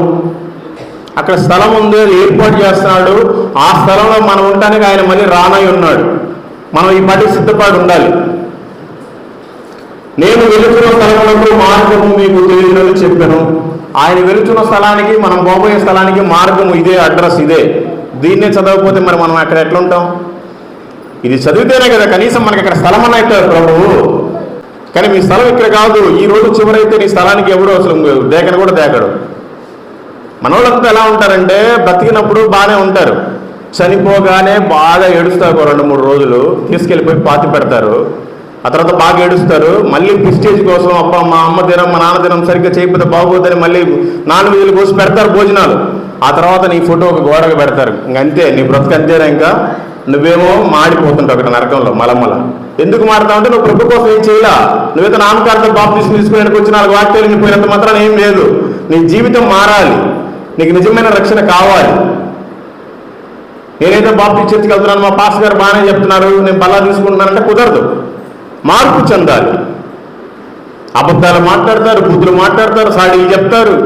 అక్కడ స్థలం ఉంది, ఏర్పాటు చేస్తున్నాడు. ఆ స్థలంలో మనం ఉండడానికి ఆయన మళ్ళీ రానై ఉన్నాడు. మనం ఈ పాటికి సిద్ధపడి ఉండాలి. నేను వెళుతున్న స్థలములకు మార్గము మీకు తెలియదని చెప్పాను. ఆయన వెళుతున్న స్థలానికి, మనం పోబోయే స్థలానికి మార్గము ఇదే, అడ్రస్ ఇదే. దీన్నే చదవకపోతే మరి మనం అక్కడ ఎట్లా ఉంటాం? ఇది చదివితేనే కదా కనీసం మనకి అక్కడ స్థలం అన్న అవుతాడు ప్రభువు. కానీ మీ స్థలం ఇక్కడ కాదు. ఈ రోజు చివరైతే నీ స్థలానికి ఎవడో అసలు దేకను కూడా దేకడు. మనోళ్ళంతా ఎలా ఉంటారంటే, బ్రతికినప్పుడు బాగానే ఉంటారు, చనిపోగానే బాగా ఏడుస్తారు. 2-3 రోజులు తీసుకెళ్ళిపోయి పాతి పెడతారు. ఆ తర్వాత బాగా ఏడుస్తారు. మళ్ళీ ప్రిస్టేజ్ కోసం, అబ్బా మా అమ్మ దినం, మా నాన్న దినం సరిగ్గా చేయకపోతే బాగోదని మళ్ళీ నాన్ వెజ్లు కోసి పెడతారు భోజనాలు. ఆ తర్వాత నీ ఫోటో ఒక గోడకు పెడతారు. ఇంకంతే, నీ బ్రతుకు అంతేనా. ఇంకా నువ్వేమో మాడిపోతుంటావు అక్కడ నరకంలో మలమ్మల. ఎందుకు మారుతావు అంటే నువ్వు ప్రభు కోసం ఏం చేయలా. నువ్వేదో నామకార్థం బాప్తిస్మం తీసుకునేందుకు వచ్చి 4 వాక్యాలు వినిపోయినంత మాత్రాన ఏం లేదు. నీ జీవితం మారాలి, నీకు నిజమైన రక్షణ కావాలి. నేనైతే బాప్తిస్ట్ చర్చికి వెళ్తున్నాను, మా పాస్టర్ గారు బాగానే చెప్తున్నారు, నేను బల్లా తీసుకుంటున్నానంటే కుదరదు. మార్పు చెందాలి. అబద్ధాలు మాట్లాడతారు, బుద్ధులు మాట్లాడతారు, సాడీలు చెప్తారు,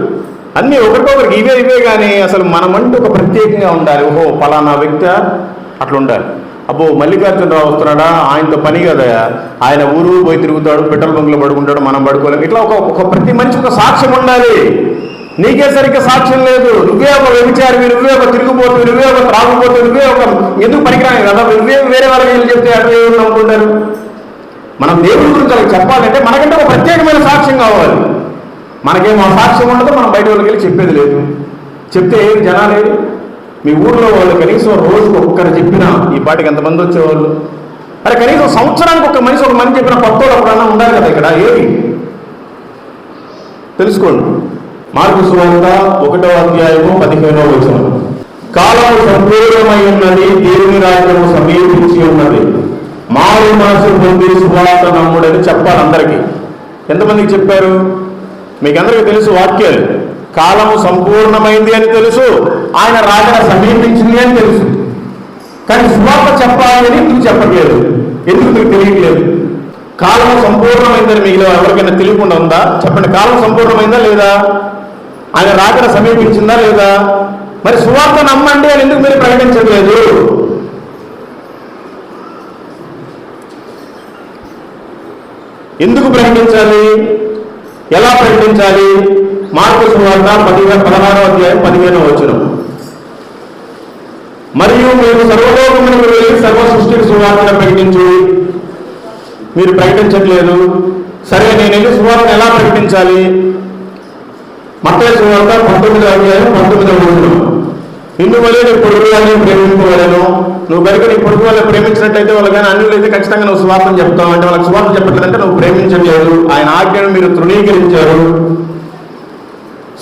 అన్నీ ఒకరికొకరికి ఇవే కానీ అసలు మనమంటూ ఒక ప్రత్యేకంగా ఉండాలి. ఓహో పలానా వ్యక్తి అట్లా ఉండాలి. అబ్బో మల్లికార్జునరావు వస్తున్నాడా, ఆయనతో పని కదా, ఆయన ఊరు పోయి తిరుగుతాడు, పెట్రోల్ బంక్లో పడుకుంటాడు, మనం పడుకోలేము. ఇట్లా ఒక ప్రతి మనిషి ఒక సాక్ష్యం ఉండాలి. నీకే సరిగ్గా సాక్ష్యం లేదు. నువ్వే ఒక వ్యభిచారివి, నువ్వే ఒక తిరుగుబోతు, నువ్వే ఒక త్రాగుబోతు, నువ్వే ఒక ఎందుకు పనికిరాని కదా, నువ్వే వేరే వాళ్ళకి వెళ్ళి చెప్తే అట్లా ఏమి నమ్ముకుంటారు. మనం దేవుడి గురించి వాళ్ళకి చెప్పాలంటే మనకంటే ఒక ప్రత్యేకమైన సాక్ష్యం కావాలి. మనకేమో ఆ సాక్ష్యం ఉండదు, మనం బయట వాళ్ళకి వెళ్ళి చెప్పేది లేదు. చెప్తే ఏం జనాలేదు. మీ ఊర్లో వాళ్ళు కనీసం రోజుకు ఒక్కరు చెప్పినా ఈ పాటికి ఎంతమంది వచ్చేవాళ్ళు? అరే కనీసం సంవత్సరానికి ఒక మనిషి చెప్పిన కొత్త ఎప్పుడన్నా ఉండాలి కదా ఇక్కడ. ఏది తెలుసుకోండి. మార్కు సువార్త 1వ అధ్యాయము 15వ వచనం. కాలము సంపూర్ణమై ఉన్నది, దేవుని రాజ్యము సమీపించి ఉన్నది, మారు మనసు పొంది సువార్త నమ్ముడని చెప్పాలి అందరికీ. ఎంతమందికి చెప్పారు? మీకు అందరికీ తెలుసు వాక్యాలు. కాలము సంపూర్ణమైంది అని తెలుసు, ఆయన రాజన సమీపించింది అని తెలుసు. కానీ సువార్త చెప్పాలి అని ఎందుకు చెప్పట్లేదు? ఎందుకు మీకు తెలియట్లేదు? కాలము సంపూర్ణమైందని మీకు ఎవరికైనా తెలియకుండా ఉందా? చెప్పండి. కాలం సంపూర్ణమైందా లేదా? ఆయన రాజన సమీపించిందా లేదా? మరి సువార్త నమ్మండి అని ఎందుకు మీరు ప్రకటించట్లేదు? ఎందుకు ప్రకటించాలి? ఎలా ప్రకటించాలి? మార్కు సువార్త 16వ అధ్యాయం 15వ వచనం. మరియు మీరు సర్వలోకమునకు వెళ్ళి సర్వ సృష్టికి సువార్తను ప్రకటించు. మీరు ప్రకటించట్లేదు. సరే, నేను వెళ్ళి సువార్తను ఎలా ప్రకటించాలి? మత్తయి సువార్త 19వ అధ్యాయం 19వ వచనం. ఇందువల్ల నీ పొరుగు వాళ్ళని ప్రేమింపవలను. నువ్వు కనుక నీ పొరుగు వాళ్ళని ప్రేమించినట్టయితే వాళ్ళు కానీ అన్యులు అయితే ఖచ్చితంగా నువ్వు సువార్తను చెప్తావు. అంటే వాళ్ళకి సువార్త చెప్పట్లేదంటే నువ్వు ప్రేమించట్లేదు. ఆయన ఆజ్ఞను మీరు తృణీకరించారు.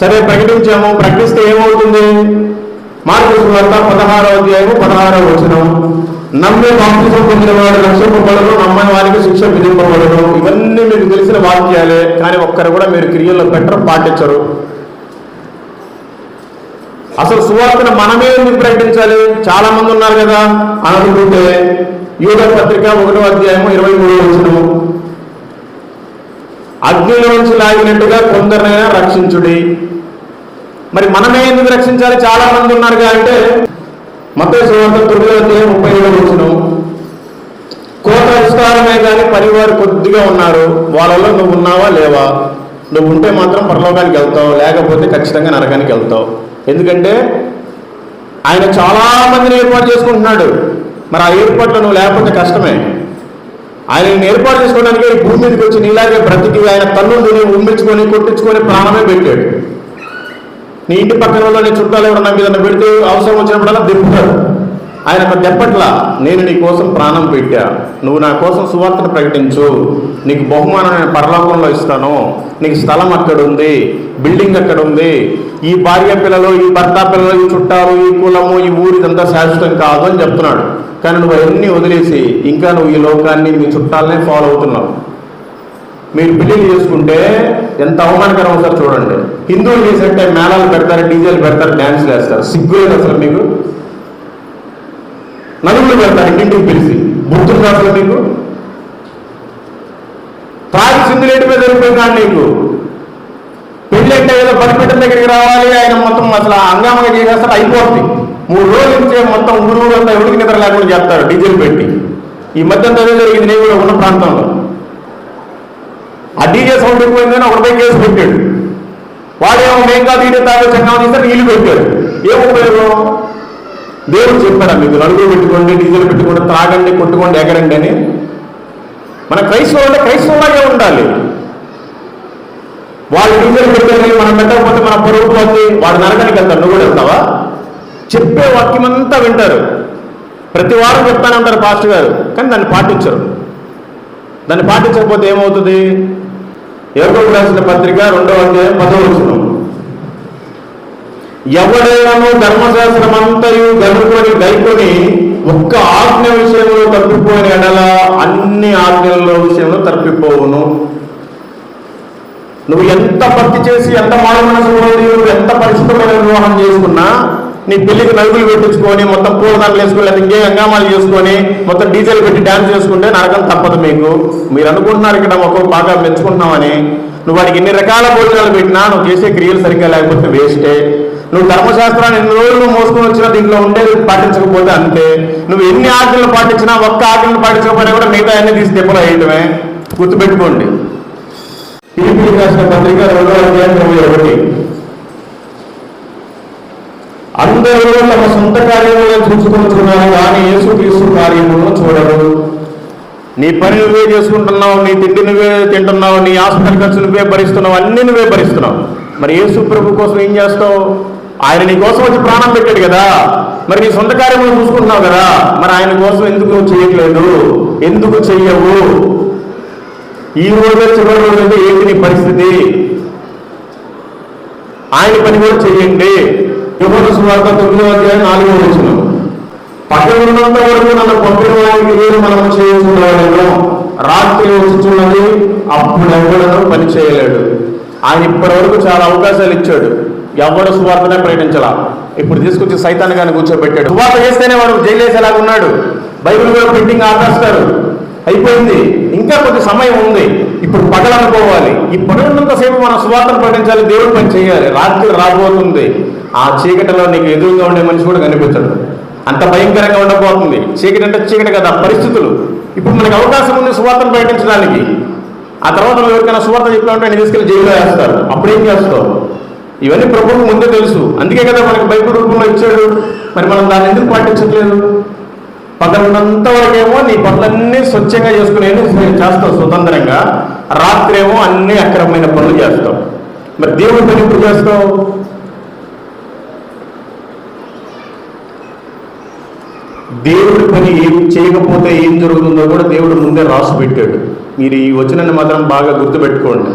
సరే, ప్రకటించాము. ప్రకటిస్తే ఏమవుతుంది? మార్కు సువార్త 16వ అధ్యాయం 16వ వచనం. నమ్మే బాప్తిసం పొందిన వాడు రక్షింపబడను, నమ్మని వారికి శిక్ష విధింపబడను. ఇవన్నీ మీకు తెలిసిన వాక్యాలే, కానీ ఒక్కరు కూడా మీరు క్రియల్లో పెట్టరు, పాటించరు. అసలు సువార్తను మనమే ఎందుకు ప్రకటించాలి? చాలా మంది ఉన్నారు కదా అని అనుకుంటే యూద పత్రిక 1వ అధ్యాయం 23వ వచనం. అగ్నిలోంచి లాగినట్టుగా కొందరినైనా రక్షించుడి. మరి మనమే ఎందుకు రక్షించాలి? చాలా మంది ఉన్నారు అంటే మత్తయి సువార్త 9వ అధ్యాయం 37వ వచనం. కోత విస్తారమే కానీ పనివారు కొద్దిగా ఉన్నారు, వాళ్ళలో నువ్వు ఉన్నావా లేవా? నువ్వు ఉంటే మాత్రం పరలోకానికి వెళ్తావు, లేకపోతే ఖచ్చితంగా నరకానికి వెళ్తావు. ఎందుకంటే ఆయన చాలా మందిని ఏర్పాటు చేసుకుంటున్నాడు. మరి ఆ ఏర్పాట్లు నువ్వు లేకపోతే కష్టమే. ఆయన ఏర్పాటు చేసుకోవడానికి ఈ భూమి మీదకి వచ్చి నీలాగే బ్రతికి ఆయన తన్నుని ఉమ్మించుకొని కొట్టించుకొని ప్రాణమే పెట్టాడు. నీ ఇంటి పక్కన వాళ్ళు నీ చుట్టాలు ఎవరన్నా మీద పెడితే అవసరం వచ్చినప్పుడల్లా దింపుతాడు. ఆయన ఒక దెప్పట్లా, నేను నీ కోసం ప్రాణం పెట్టా, నువ్వు నా కోసం సువార్తను ప్రకటించు, నీకు బహుమానం నేను పరలోకంలో ఇస్తాను, నీకు స్థలం అక్కడ ఉంది, బిల్డింగ్ అక్కడ ఉంది, ఈ భార్య పిల్లలు, ఈ భర్త పిల్లలు, ఈ చుట్టాలు, ఈ కులము, ఈ ఊరి ఇదంతా శాశ్వతం కాదు అని చెప్తున్నాడు. కానీ నువ్వు అవన్నీ వదిలేసి ఇంకా నువ్వు ఈ లోకాన్ని, మీ చుట్టాలనే ఫాలో అవుతున్నావు. మీరు పెళ్లిళ్ళు చేసుకుంటే ఎంత అవమానకరం అవుతారు చూడండి. హిందువులు చేసేంటే మేళాలు పెడతారు, డీజేలు పెడతారు, డ్యాన్స్లు వేస్తారు. సిగ్గు లేదు అసలు మీకు. నలుగురు పెడతారు ఇంటింటికి పిలిచి. బుద్ధులు అసలు మీకు తాగి సింధులేటి మీద వెళ్ళిపోయినాడు. నీకు పెళ్లి అంటే ఏదో బలిపెట్టిన దగ్గరికి రావాలి, ఆయన మొత్తం అసలు అంగామంగా చేసేస్తాడు, అయిపోతుంది. 3 రోజుల నుంచే మొత్తం ఊరు అంతా ఎవరికి నిద్ర లేకుండా చేస్తారు డీజేలు పెట్టి. ఈ మధ్య అంతా జరిగింది నేను కూడా ఉన్న ప్రాంతంలో. ఆ డీజే సౌండ్ ఎక్కువైందని ఒకరిపై కేసు పెట్టాడు. వాడేమో మేము కాదు ఈడే తాగే చంగా చేస్తే నీళ్ళు పెట్టాడు. ఏం ఉపయోగం? దేవుడు చెప్పాడా మీకు నలుగురు పెట్టుకోండి, డీజేలు పెట్టుకోండి, తాగండి, కొట్టుకోండి, ఎగరండి అని? మన క్రైస్తవులు అంటే క్రైస్తవులాగే ఉండాలి. వాళ్ళు డీజేలు పెట్టాలి, మనం పెట్టకపోతే మన పొరుగు పోతే వాడు నరకానికి వెళ్తారు. నువ్వు కూడా వెళ్తావా? చెప్పే వాక్యం అంతా వింటారు, ప్రతి వారం చెప్తానే ఉంటారు పాస్టర్ గారు, కానీ దాన్ని పాటించరు. దాన్ని పాటించకపోతే ఏమవుతుంది? యాకోబు రాసిన పత్రిక 2వ అధ్యాయం 10వ వచనం. ఎవడైనాను ధర్మశాస్త్రం అంతయు గనుకొని గైకొని ఒక్క ఆజ్ఞ విషయంలో తప్పిపోయిన ఎడల అన్ని ఆజ్ఞల విషయంలో తప్పిపోవును. నువ్వు ఎంత భక్తి చేసి, ఎంత మారు మనసు నువ్వు ఎంత పరిశుద్ధమైన వివాహం చేసుకున్నా, నీ పెళ్లికి నలుగులు పెట్టించుకొని మొత్తం పూలదండలు వేసుకొని లేదా ఇంకే హంగామాలు చేసుకొని మొత్తం డీజేలు పెట్టి డ్యాన్స్ చేసుకుంటే నరకం తప్పదు మీకు. మీరు అనుకుంటున్నారు ఇక్కడ ఒక బాగా మెచ్చుకుంటున్నామని. నువ్వు వాడికి ఎన్ని రకాల భోజనాలు పెట్టినా నువ్వు చేసే క్రియలు సరిగ్గా లేకపోతే వేస్టే. నువ్వు ధర్మశాస్త్రాన్ని ఎన్ని రోజులు మోసుకొని వచ్చినా దీంట్లో ఉండేది పాటించకపోతే అంతే. నువ్వు ఎన్ని ఆజ్ఞలు పాటించినా, ఒక్క ఆజ్ఞలు పాటించకపోయినా కూడా మిగతా అన్ని తీసి దెబ్బలు వేయటమే. గుర్తుపెట్టుకోండి. ఫిలిప్పీయులకు రాసిన పత్రిక 2:21. అందరూ తమ సొంత కార్యములను చూసుకుంటున్నారు కానీ యేసుక్రీస్తు కార్యములను చూడరు. నీ పని నువ్వే చేసుకుంటున్నావు, నీ తిండి నువ్వే తింటున్నావు, నీ హాస్పిటల్ ఖర్చు నువ్వే భరిస్తున్నావు, అన్ని నువ్వే భరిస్తున్నావు. మరి యేసు ప్రభు కోసం ఏం చేస్తావు? ఆయన నీ కోసం వచ్చి ప్రాణం పెట్టాడు కదా. మరి నీ సొంత కార్యములను చూసుకుంటున్నావు కదా. మరి ఆయన కోసం ఎందుకు నువ్వు చేయట్లేదు? ఎందుకు చెయ్యవు? ఈ రోజు చివరి రోజు ఏంటి నీ పరిస్థితి? ఆయన పని కూడా చెయ్యండి. యోహాను సువార్త 9:4. పగలున్నంత వరకు నన్ను పంపిన వారికి నేను మనం చేయించుకున్నాను, రాత్రి వచ్చుచున్నది అప్పుడు ఎవడను పని చేయలేడు. ఆయన ఇప్పటి వరకు చాలా అవకాశాలు ఇచ్చాడు, ఎవడు సువార్తనే ప్రకటించాల. ఇప్పుడు తీసుకొచ్చి సైతాన్ని కానీ కూర్చోబెట్టాడు. సువార్త చేస్తేనే వాడు జైలు వేసేలాగా ఉన్నాడు. బైబిల్ కూడా ప్రింటింగ్ ఆపేస్తారు. అయిపోయింది, ఇంకా కొద్ది సమయం ఉంది. ఇప్పుడు పగలనుకోవాలి. ఈ పగలున్నంతసేపు మనం సువార్తను ప్రకటించాలి, దేవుడు పని చేయాలి. రాత్రి రాబోతుంది, ఆ చీకటిలో నీకు ఎదురుగా ఉండే మనిషి కూడా కనిపించడు. అంత భయంకరంగా ఉండబోతుంది. చీకటి అంటే చీకటి కదా, పరిస్థితులు. ఇప్పుడు మనకు అవకాశం ఉంది సువార్తను ప్రకటించడానికి. ఆ తర్వాత నువ్వు ఎవరికైనా సువార్త చెప్పామంటే ఆయన తీసుకెళ్ళి జైల్లో వేస్తారు. అప్పుడేం చేస్తావు? ఇవన్నీ ప్రభువుకు ముందే తెలుసు. అందుకే కదా మనకి బైబిల్ రూపంలో ఇచ్చాడు. మరి మనం దాన్ని ఎందుకు పాటించట్లేదు? పగలున్నంత వరకేమో నీ పనులన్నీ స్వచ్ఛంగా చేసుకునే చేస్తావు స్వతంత్రంగా, రాత్రి ఏమో అన్ని అక్రమమైన పనులు చేస్తావు. మరి దేవుడి పని ఎప్పుడు చేస్తావు? దేవుడి పని ఏం చేయకపోతే ఏం జరుగుతుందో కూడా దేవుడు ముందే రాసి పెట్టాడు. మీరు ఈ వచనాన్ని మాత్రం బాగా గుర్తుపెట్టుకోండి.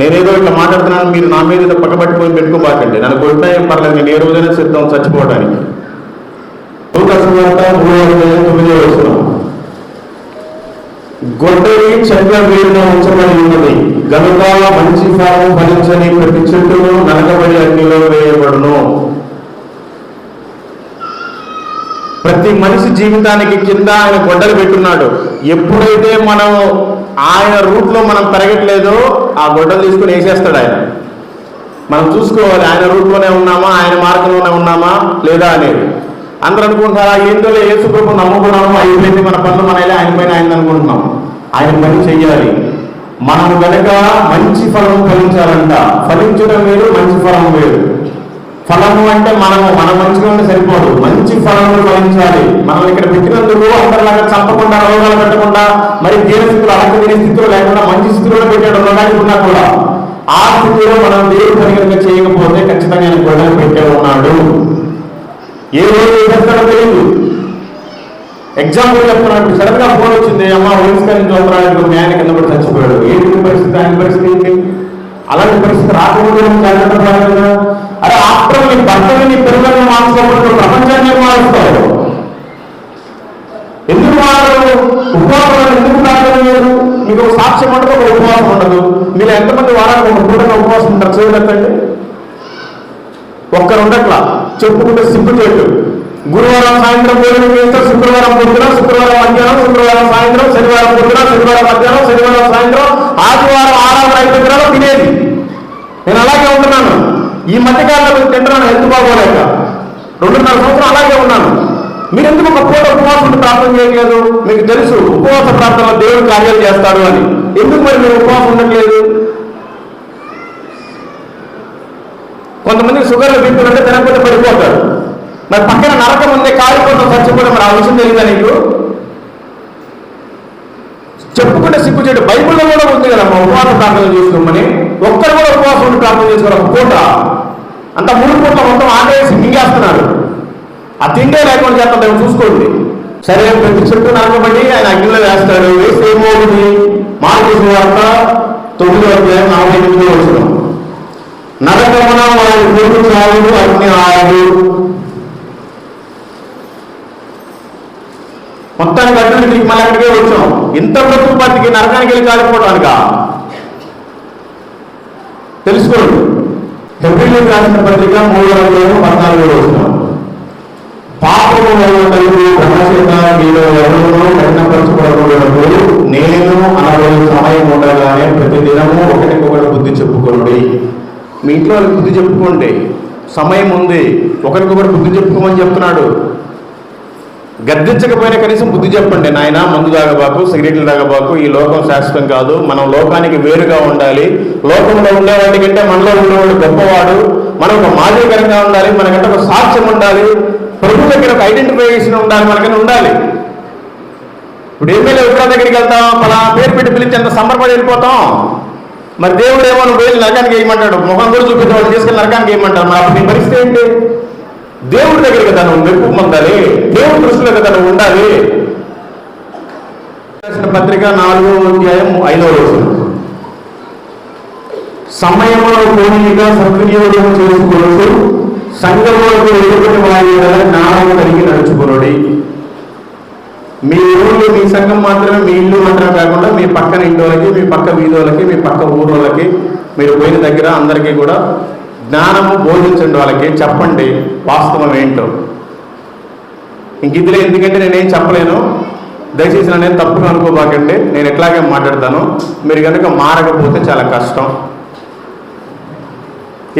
నేనేదో ఇట్లా మాట్లాడుతున్నాను, మీరు నా మీద పక్కబట్టుకొని పెట్టుకోబాకండి. నన్ను కొట్టినా ఏం పర్లేదు, నేను ఏ రోజైనా సిద్ధం చచ్చిపోవడానికి. గొడ్డలి చెట్ల వేడిన ఉంచబడి ఉన్నది గనుక మంచి ఫలం ఫలించని ప్రతి చెట్టును నరకబడి అగ్నిలో వేయబడును. ప్రతి మనిషి జీవితానికి కింద ఆయన గొడ్డలు పెట్టున్నాడు. ఎప్పుడైతే మనం ఆయన రూట్లో మనం పెరగట్లేదో ఆ గొడ్డలు తీసుకుని వేసేస్తాడు ఆయన. మనం చూసుకోవాలి, ఆయన రూట్లోనే ఉన్నామా, ఆయన మార్గంలోనే ఉన్నామా లేదా అనేది. అందరూ అనుకుంటారా ఏంటో యేసు ప్రభు నమ్ముకున్నాము, అయిపోయింది మన పనులు మనలే, ఆయన పైన ఆయన అనుకుంటున్నాం. ఆయన పని చెయ్యాలి. మనం కనుక మంచి ఫలం ఫలించాలంట. ఫలించడం వేరు, మంచి ఫలం వేరు. ఫలము అంటే మనం మంచిగా ఉంటే సరిపోదు, మంచి ఫలములు ఫలించాలి. మనం ఇక్కడ పెట్టినందుకు అందరిలాగా చంపకుండా, రోగాలు పెట్టకుండా, మరి దేని స్థితిలో అలాంటి దేని స్థితిలో లేకుండా మంచి స్థితిలో పెట్టాడు. రోగానికి ఉన్నా కూడా ఆ స్థితిలో మనం దేవుడు పని కనుక చేయకపోతే ఖచ్చితంగా ఆయన గొడవలు పెట్టే ఉన్నాడు. ఏ రోజు చేస్తాడో తెలియదు. ఎగ్జాంపుల్ చెప్తున్నాడు, సడన్ గా ఫోన్ వచ్చింది, అమ్మ వయస్కరించి చూడడానికి న్యాయం కింద పడి చచ్చిపోయాడు. ఏంటి పరిస్థితి? ఆయన పరిస్థితి ఏంటి? అలాంటి పరిస్థితి రాకముందు జాగ్రత్త పడాలి కదా. అరే ఆఫ్టర్ నీ భర్తని, నీ పిల్లల్ని మార్చుకోకపోతే ప్రపంచాన్ని మారుస్తావు. ఎందుకు మారదు? ఉపవాసం ఎందుకు ప్రార్థన? మీకు సాక్ష్యం ఉండదు, ఒక ఉపవాసం ఉండదు. మీరు ఎంతమంది వారానికి ఒక పూటగా ఉపవాసం ఉంటారు? చేయలేదండి. ఒక్కరు ఉండట్లా, చెప్పుకుంటే సిగ్గు చేయడు. గురువారం సాయంత్రం భోజనం చేస్తారు, శుక్రవారం పొద్దున, శుక్రవారం మధ్యాహ్నం, శుక్రవారం సాయంత్రం, శనివారం పొద్దున, శనివారం మధ్యాహ్నం, శనివారం సాయంత్రం, ఆదివారం ఆరాధన అయిపోయిన తినేది. నేను అలాగే ఉంటున్నాను. ఈ మధ్యకాలంలో తింటున్నాను, హెల్త్ బాగోలేక 2.5 సంవత్సరం అలాగే ఉన్నాను. మీరు ఎందుకు ఒక పూట ఉపవాసం ప్రార్థన చేయట్లేదు? మీకు తెలుసు ఉపవాస ప్రార్థనలో దేవుడు కార్యాలు చేస్తాడు అని. ఎందుకు మరి మీరు ఉపవాసం ఉండట్లేదు? కొంతమంది షుగర్లు తింటుంటే తినకపోతే పడిపోతారు. మరి పక్కన నరకం ఉంది, కాలిపోతాం, చచ్చిపోవడం. మరి ఆ విషయం తెలియదా నీకు? చెప్పుకుంటే సిగ్గు చేయడం. బైబిల్లో కూడా ఉంది కదా మా ఉపవాస ప్రార్థన చేసుకోమని. ఒక్కరు కూడా ఉపవాసం ఉండి ప్రార్థన చేసుకోవాలి. ఒక పూట అంత 3 పూట్ల మొత్తం ఆటేసి మింగేస్తున్నారు. ఆ తిండే లేకుండా చేస్తాం, చూసుకోండి. సరే, ప్రతి చెట్టు నరకబడి ఆయన అగ్నిలో వేస్తాడు. వేస్తే ఏమవుతుంది? మార్కు సువార్త 9:48 నరకమున వారి పూర్తి చాలు, అగ్ని ఆడు. మొత్తానికి అడ్డు తిరిగి మళ్ళీ అక్కడికే వచ్చాం. ఇంత బ్రతుకు బతికి నరకానికి వెళ్ళి కాలిపోవడానిక? తెలుసుకోండి. హెబ్రీయులకు రాసిన పత్రిక 3:14 పాపము క్రమశిక్షణ మీలో ఎవరినో కఠినపరచబడకూడదు, నేను అనబోయే సమయం ఉండగానే ప్రతి దినము ఒకరికొకరు బుద్ధి చెప్పుకోండి. మీ ఇంట్లో వాళ్ళకి బుద్ధి చెప్పుకోండి, సమయం ఉంది. ఒకరికొకరు బుద్ధి చెప్పుకోమని చెప్తున్నాడు. గద్దించకపోయినా కనీసం బుద్ధి చెప్పండి. నాయన, మందు తాగబాకు, సిగరెట్లు తాగబాకు, ఈ లోకం శాశ్వతం కాదు, మనం లోకానికి వేరుగా ఉండాలి, లోకంలో ఉండేవాడి కంటే మనలో ఉండేవాడు గొప్పవాడు, మనం ఒక మాదిరికరంగా ఉండాలి, మనకంటే ఒక సాక్ష్యం ఉండాలి, ప్రభు దగ్గర ఒక ఐడెంటిఫికేషన్ ఉండాలి, మనకన్నా ఉండాలి. ఇప్పుడు ఎమ్మెల్యే విగ్రహం దగ్గరికి వెళ్తాం, పలా పేరు పెట్టి పిలిచి అంత సంబరపడి వెళ్ళిపోతాం. మరి దేవుడు ఏమో నువ్వు వెళ్ళి నరకానికి వేయమంటాడు, ముఖం కూడా చూపించే వాళ్ళు చేసుకుని నరకానికి వేయమంటారు. మరి అప్పుడు నీ పరిస్థితి ఏంటి? దేవుడి దగ్గర కదా నువ్వు మెప్పు పొందాలి, దేవుడి దృష్టిలో కదా నువ్వు ఉండాలి. పత్రిక 4:5 సమయంలో పోనీగా సద్వినియోగం చేసుకోవచ్చు, సంఘములకు ఎదుటి వారి జ్ఞానం కలిగి నడుచుకునుడి. మీ ఊళ్ళో మీ సంఘం మాత్రమే, మీ ఇల్లు మాత్రమే కాకుండా మీ పక్కన ఇంటి, మీ పక్క వీధులకి, మీ పక్క ఊళ్ళకి, మీరు పోయిన దగ్గర అందరికీ కూడా జ్ఞానము బోధించండి. వాళ్ళకి చెప్పండి వాస్తవం ఏంటో. ఇంక ఇదిలే, ఎందుకంటే నేనేం చెప్పలేను, దయచేసి నేను తప్పుగా అనుకోబాకండి. నేను ఎట్లాగే మాట్లాడతాను. మీరు కనుక మారకపోతే చాలా కష్టం.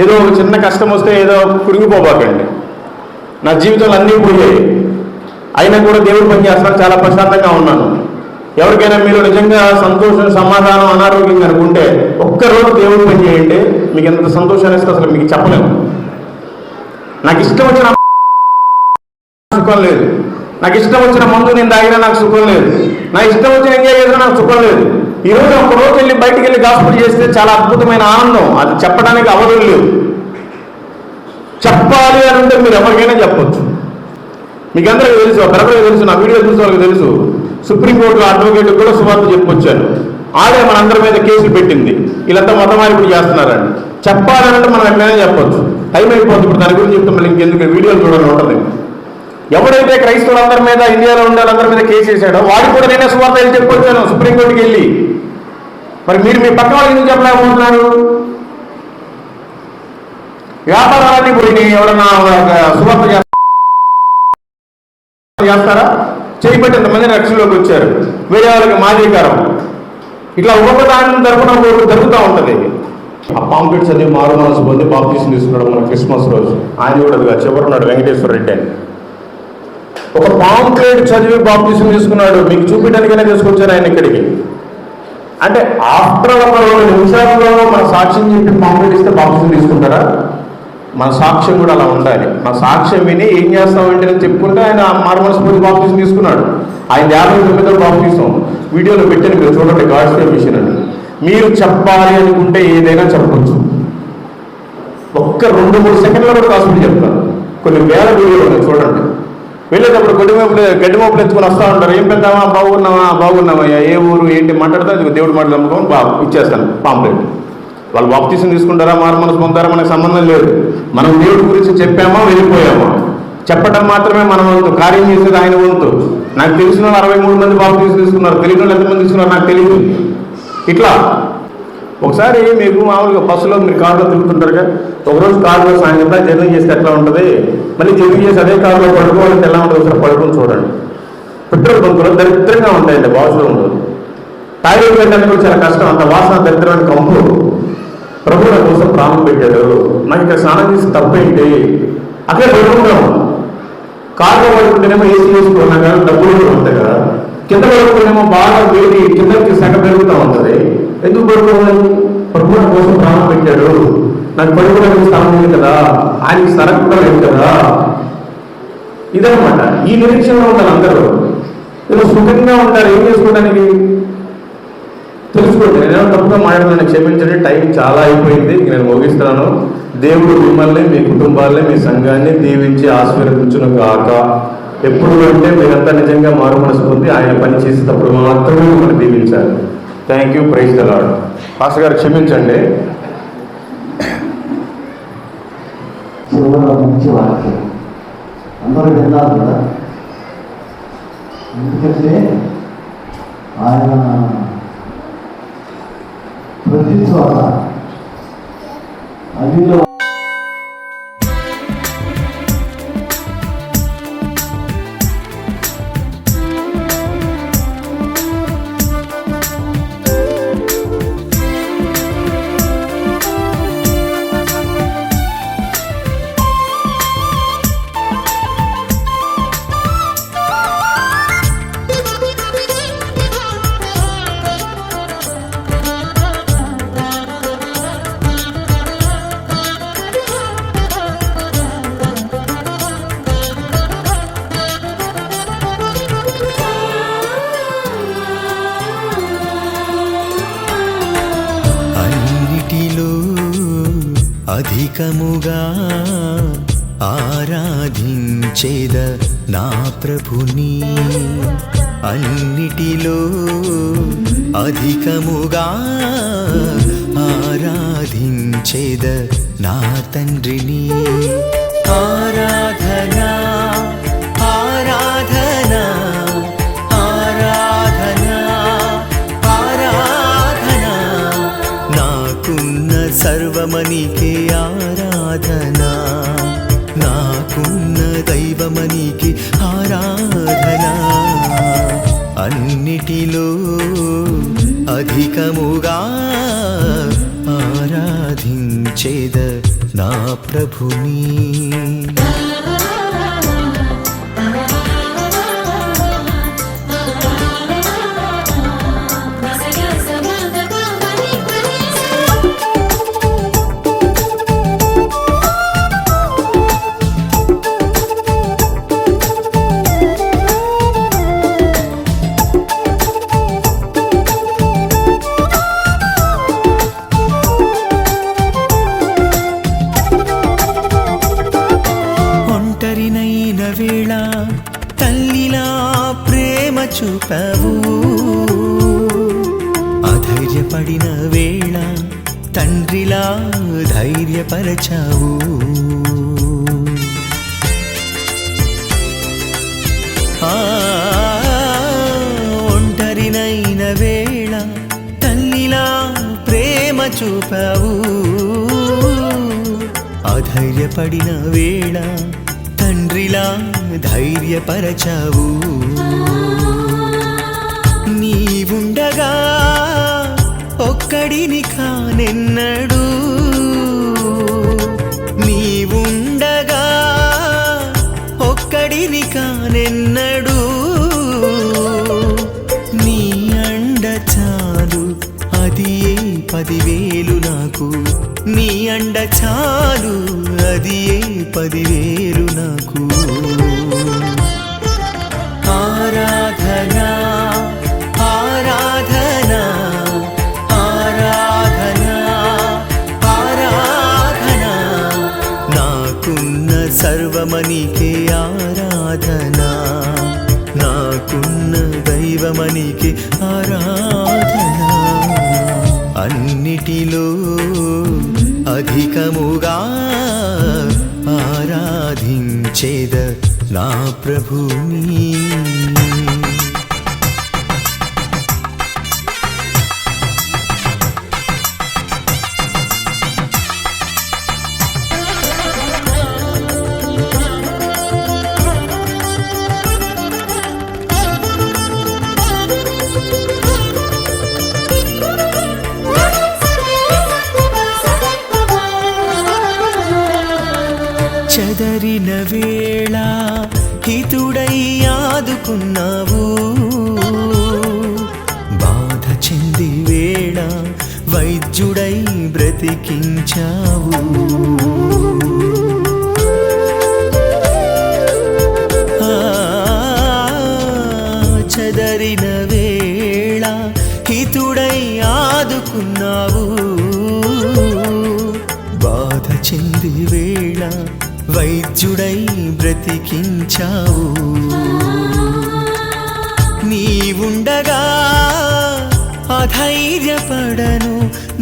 ఏదో ఒక చిన్న కష్టం వస్తే ఏదో కురిగిపోబాకండి. నా జీవితంలో అన్నీ పోయాయి, అయినా కూడా దేవుడు పని చేస్తాను, చాలా ప్రశాంతంగా ఉన్నాను. ఎవరికైనా మీరు నిజంగా సంతోషం, సమాధానం, అనారోగ్యం అనుకుంటే ఒక్కరోజు దేవుడు పని చేయండి, మీకు ఎంత సంతోషాన్ని ఇస్తే అసలు మీకు చెప్పలేము. నాకు ఇష్టం వచ్చిన సుఖం లేదు, నాకు ఇష్టం వచ్చిన మందు నేను తాగినా నాకు సుఖం లేదు, నా ఇష్టం వచ్చిన ఎంజాయ్ చేసినా నాకు సుఖం లేదు. ఈరోజు ఒకరోజు వెళ్ళి బయటికి వెళ్ళి గాస్పుల్ చేస్తే చాలా అద్భుతమైన ఆనందం. అది చెప్పడానికి అవధులు లేవు. చెప్పాలి అని అంటే మీరు ఎవరికైనా చెప్పొచ్చు. మీకు అందరికీ తెలుసు, బరబరికి తెలుసు, నా వీడియో చూసే వాళ్ళకి తెలుసు. సుప్రీంకోర్టులో అడ్వకేట్ కూడా సువార్త చెప్పొచ్చాను. ఆడే మనందరి మీద కేసులు పెట్టింది, వీళ్ళంతా మతమార్పిడి చేస్తున్నారండి. చెప్పాలంటే మనం ఎక్కడైనా చెప్పొచ్చు. టైం అయిపోతుంది. ఇప్పుడు దాని గురించి చెప్తాం, మళ్ళీ ఇంకెందుకు వీడియోలు చూడాలని ఉంటుంది. ఎవడైతే క్రైస్తవులందరి మీద, ఇండియాలో ఉండే వాళ్ళందరి మీద కేసు వేసాడో వాడికి కూడా నేనే సువార్త వెళ్ళి చెప్పొచ్చాను సుప్రీంకోర్టుకి వెళ్ళి. మరి మీరు మీ పక్క వాళ్ళకి ఎందుకు చెప్పలేకపోతున్నారు? వ్యాపారాలన్నీ పోయినాయి, ఎవరన్నా సువార్త చేస్తారా? చేయబట్టి ఎంతమంది రక్షణలోకి వచ్చారు, వేరే వాళ్ళకి మాదిరికారం. ఇట్లా ఒక్కొక్క దాని తరపున జరుగుతూ ఉంటుంది. ఆ పాంప్లెట్ చదివి మారు మనసు పొంది బాప్టిజం తీసుకున్నాడు మన క్రిస్మస్ రోజు. ఆయన కూడా చివరున్నాడు వెంకటేశ్వర రెడ్డి అని. ఒక పాంప్లెట్ చదివి బాప్టిజం తీసుకున్నాడు. మీకు చూపించడానికైనా తీసుకొచ్చారు ఆయన ఇక్కడికి. అంటే ఆఫ్టర్ ఒక 2 నిమిషాల్లో మన సాక్ష్యం చెప్పి పాంప్లెట్ ఇస్తే బాప్టిజం తీసుకుంటారా? మన సాక్ష్యం కూడా అలా ఉండాలి. మన సాక్ష్యం విని ఏం చేస్తామంటే నేను చెప్పుకుంటే ఆయన మారు మనసు పొంది బాప్టిజం తీసుకున్నాడు. ఆయన 59వ బాప్టిజం వీడియోలో పెట్టాను, మీరు చూడండి. గాడ్స్ మిషన్ అని మీరు చెప్పాలి అనుకుంటే ఏదైనా చెప్పవచ్చు. ఒక్క 2-3 సెకండ్లో కూడా కాసుకుని చెప్తాను. కొన్ని వేల వీడియోలు ఉన్నాయి, చూడండి. వెళ్ళేటప్పుడు గడ్డి మోపులు ఎత్తుకొని వస్తూ ఉంటారు. ఏం పెద్దామా, బాగున్నామయ్యా, ఏ ఊరు ఏంటి మాట్లాడితే అది దేవుడి మాటలు నమ్ముకొని ఇచ్చేస్తాను పాంప్లెట్. వాళ్ళు బాప్టిజం తీసుకుంటారా, మారు మనసు పొందారా మనకు సంబంధం లేదు. మనం దేవుడి గురించి చెప్పామా, వెళ్ళిపోయామా, చెప్పడం మాత్రమే మన వంతు. కార్యం చేసేది ఆయన వంతు. నాకు తెలిసిన వాళ్ళు 63 మంది బాప్టిజం తీసుకున్నారు, తెలియని వాళ్ళు ఎంతమంది తీసుకున్నారు నాకు తెలియదు. ఇట్లా ఒకసారి మీకు మామూలుగా బస్సులో మీరు కారులో తిరుగుతుంటారుగా, ఒకరోజు కారులో సాయంత్రం జర్నీ చేస్తే ఎట్లా ఉంటుంది, మళ్ళీ జర్నీ చేసి అదే కారులో పడుకోవాలంటే ఎలా ఉంటుంది ఒకసారి పడుకొని చూడండి. పెట్రోల్ బంకులు దరిద్రంగా ఉంటాయండి, వాష్రూమ్లు. టాయిలెట్ వెళ్ళడానికి కూడా చాలా కష్టం, అంత వాసన, దరిద్రమైన కంపు. ప్రభు నా కోసం ప్రాణం పెట్టాడు, నాకు ఇక్కడ స్నానం చేసి తప్పేంటి, అక్కడే పడుకుంటాం. కారులో పడుకుంటేనేమో ఏసీ వేసుకున్నాం కదా, డబ్బులు కూడా ఉంటాయి కదా. కింద పడుకుంటేనేమో బాగా వేడి, కిందకి సగ పెరుగుతూ ఉంటుంది. ఎందుకు పడుకోవాలి? ప్రభు నా కోసం ప్రాణం పెట్టాడు, నాకు పడుకోవడానికి స్థానం లేదు కదా, ఆయనకి స్థలం కూడా లేదు కదా. ఇదనమాట. ఈ నిరీక్షణలో ఉంటారు అందరూ. ఇలా సుఖంగా ఉంటారు. ఏం చేసుకోవడానికి తెలుసుకోండి. నేనేమో తప్పుగా మాట్లాడుతున్నాను, క్షమించండి. టైం చాలా అయిపోయింది, నేను ముగిస్తున్నాను. దేవుడు మిమ్మల్ని, మీ కుటుంబాలని, మీ సంఘాన్ని దీవించి ఆశీర్వదించును గాక. ఎప్పుడు అంటే మీరంతా నిజంగా మారు మనసు పొంది ఆయన పని చేసేటప్పుడు మాత్రమే మిమ్మల్ని దీవించాలి. Thank you. Praise the lord. Pastor గారు క్షమించండి. మంచి వాక్యం అందరూ విన్నారు కదా. ఎందుకంటే ఆయన ప్రతి చోట అదిలో అన్నిటిలో అధికముగా ఆరాధించేద నా ప్రభుని. అన్నిటిలో అధికముగా ఆరాధించేద నా తండ్రిని. ఆరాధనా ఆరాధనా ఆరాధనా ఆరాధనా, నాకున్న సర్వమనికే ఆరాధనా, నాకున్న దైవమనికే ఆరాధనా. అన్నిటిలో అధికముగా ఆరాధించేద నా ప్రభుని. ఒంటరినైన వేళ తల్లిలా ప్రేమ చూపావు, అధైర్యపడిన వేళ తండ్రిలా ధైర్యపరచావు. ఒంటరినైన వేళ తల్లిలా ప్రేమ చూపావు, అధైర్యపడిన వేళ తండ్రిలా ధైర్యపరచావు. నీవుండగా ఒక్కడిని కానెన్నడు, నీవుండగా ఒక్కడిని కానెన్నడు. నీ అండ చాలు అది 10,000 నాకు, నీ అండ చాలు అది 10,000 నాకు. ఆరాధనా ఆరాధనా ఆరాధనా ఆరాధనా, నాకున్న సర్వమనికే ఆరాధనా, నాకున్న దైవమనికే ఆరాధనా. అన్నిటిలో అధికముగా ఆరాధించేద నా ప్రభుని. చెదరిన వేళ హితుడై ఆదుకున్నావు, బాధ చెంది వేళ వైద్యుడై బ్రతికించావు. చెదరిన వేళ హితుడై ఆదుకున్నావు, బాధ చెంది వేళ వైద్యుడై బ్రతికించావు. నీవుండగా అధైర్యపడను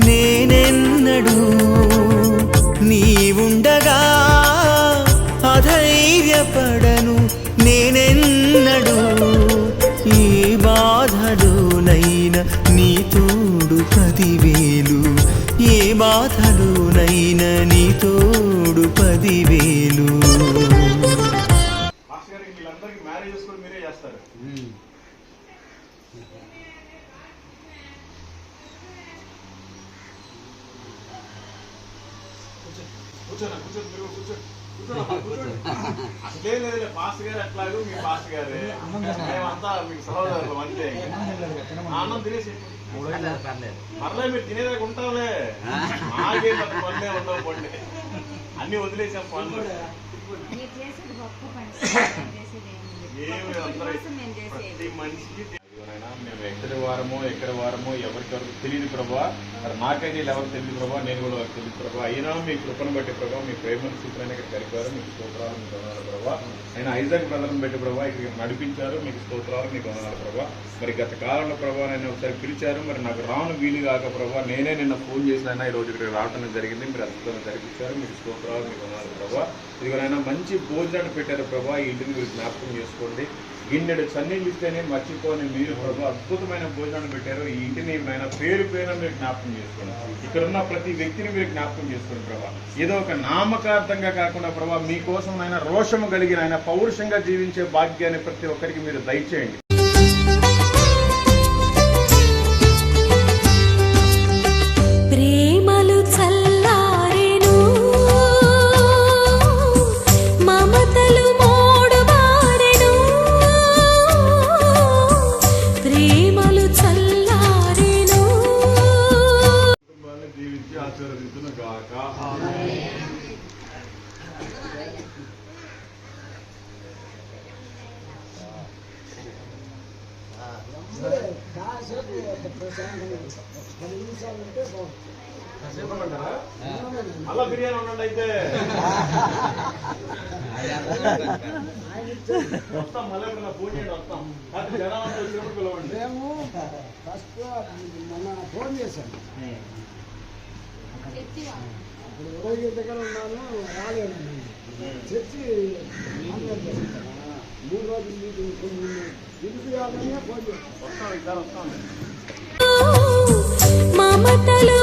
నేనెన్నడు, నీవుండగా అధైర్యపడను నేనెన్నడు. బాధలోనైనా నీ తోడు 10,000, ఏ బాధలోనైనా నీ తోడు 10,000. వీళ్ళందరికీ మ్యారేజెస్ కూడా మీరే చేస్తారు. అసలే లేదు పాస్టర్ గారు ఎట్లాగో మీ పాస్టర్ గారే, మేమంతా మీకు సహోదరులు అంతే. అన్నం తినేసి పర్లేదు, మీరు తినేదాకా ఉంటాంలే, మాకే పనులే ఉండవు. పండి అన్ని వదిలేసాం పనులు. ప్రతి మనిషికి మేము ఎక్కడి వారమో ఎవరికెవరికి తెలియదు ప్రభా, మరి నాకైతే ఎవరికి తెలియదు ప్రభా, నేను కూడా వారికి తెలియదు ప్రభా. అయినా మీ కృపను బట్టి ప్రభావ, మీ ప్రేమను సూత్రాన్ని ఇక్కడ కలిపారు, మీకు స్తోత్రాలు, మీకు వందనాలు ప్రభా. అయినా ఐజాక్ బ్రదర్ని బట్టి ప్రభావ ఇక్కడికి నడిపించారు, మీకు స్తోత్రాలు, మీకు వందనాలు ప్రభా. మరి గత కాలంలో ప్రభావ నన్ను ఒకసారి పిలిచారు, మరి నాకు రాను వీలు కాక ప్రభావ నేనే నిన్న ఫోన్ చేసినైనా ఈరోజు ఇక్కడికి రావడం జరిగింది. మీరు అద్భుతంగా జరిపించారు, మీకు స్తోత్రాలు, మీకు వందనాలు ప్రభా. ఇదిగోనైనా మంచి భోజనాన్ని పెట్టారు ప్రభా, ఈ ఇంటిని మీరు జ్ఞాపకం చేసుకోండి. గిన్నెడు చన్నీళ్ళు ఇస్తేనే మర్చిపోని మీరు ప్రభు అద్భుతమైన భోజనాన్ని పెట్టారు. ఈ ఇంటిని ఆయన పేరు మీరు జ్ఞాపకం చేసుకోండి. ఇక్కడ ఉన్న ప్రతి వ్యక్తిని మీరు జ్ఞాపకం చేసుకోండి ప్రభా. ఏదో ఒక నామకార్థంగా కాకుండా ప్రభా, మీకోసం ఆయన రోషము కలిగిన ఆయన పౌరుషంగా జీవించే భాగ్యాన్ని ప్రతి ఒక్కరికి మీరు దయచేయండి. ప్రేమలు చల్లారెను, మమతలు మోడుబారెను, ప్రేమలు చల్లారెను. కుటుంబాన్ని జీవించి ఆశీర్వదించును గాక. అలా బిర్యానీ ఉండండి అయితే వస్తాం, మళ్ళీ ఎప్పుడైనా ఫోన్ చేయండి, వస్తాం. అది జనాలంతా వచ్చినప్పుడు పిలవండి. మేము ఫస్ట్ మొన్న ఫోన్ చేశాను, అప్పుడు ఉదయ దగ్గర ఉన్నాను, రాలేదు. చర్చి 3 రోజులు మీటింగ్ పిలిపియాలనే ఫోన్ చేశాను. వస్తాం, ఈసారి వస్తాం. మమతలు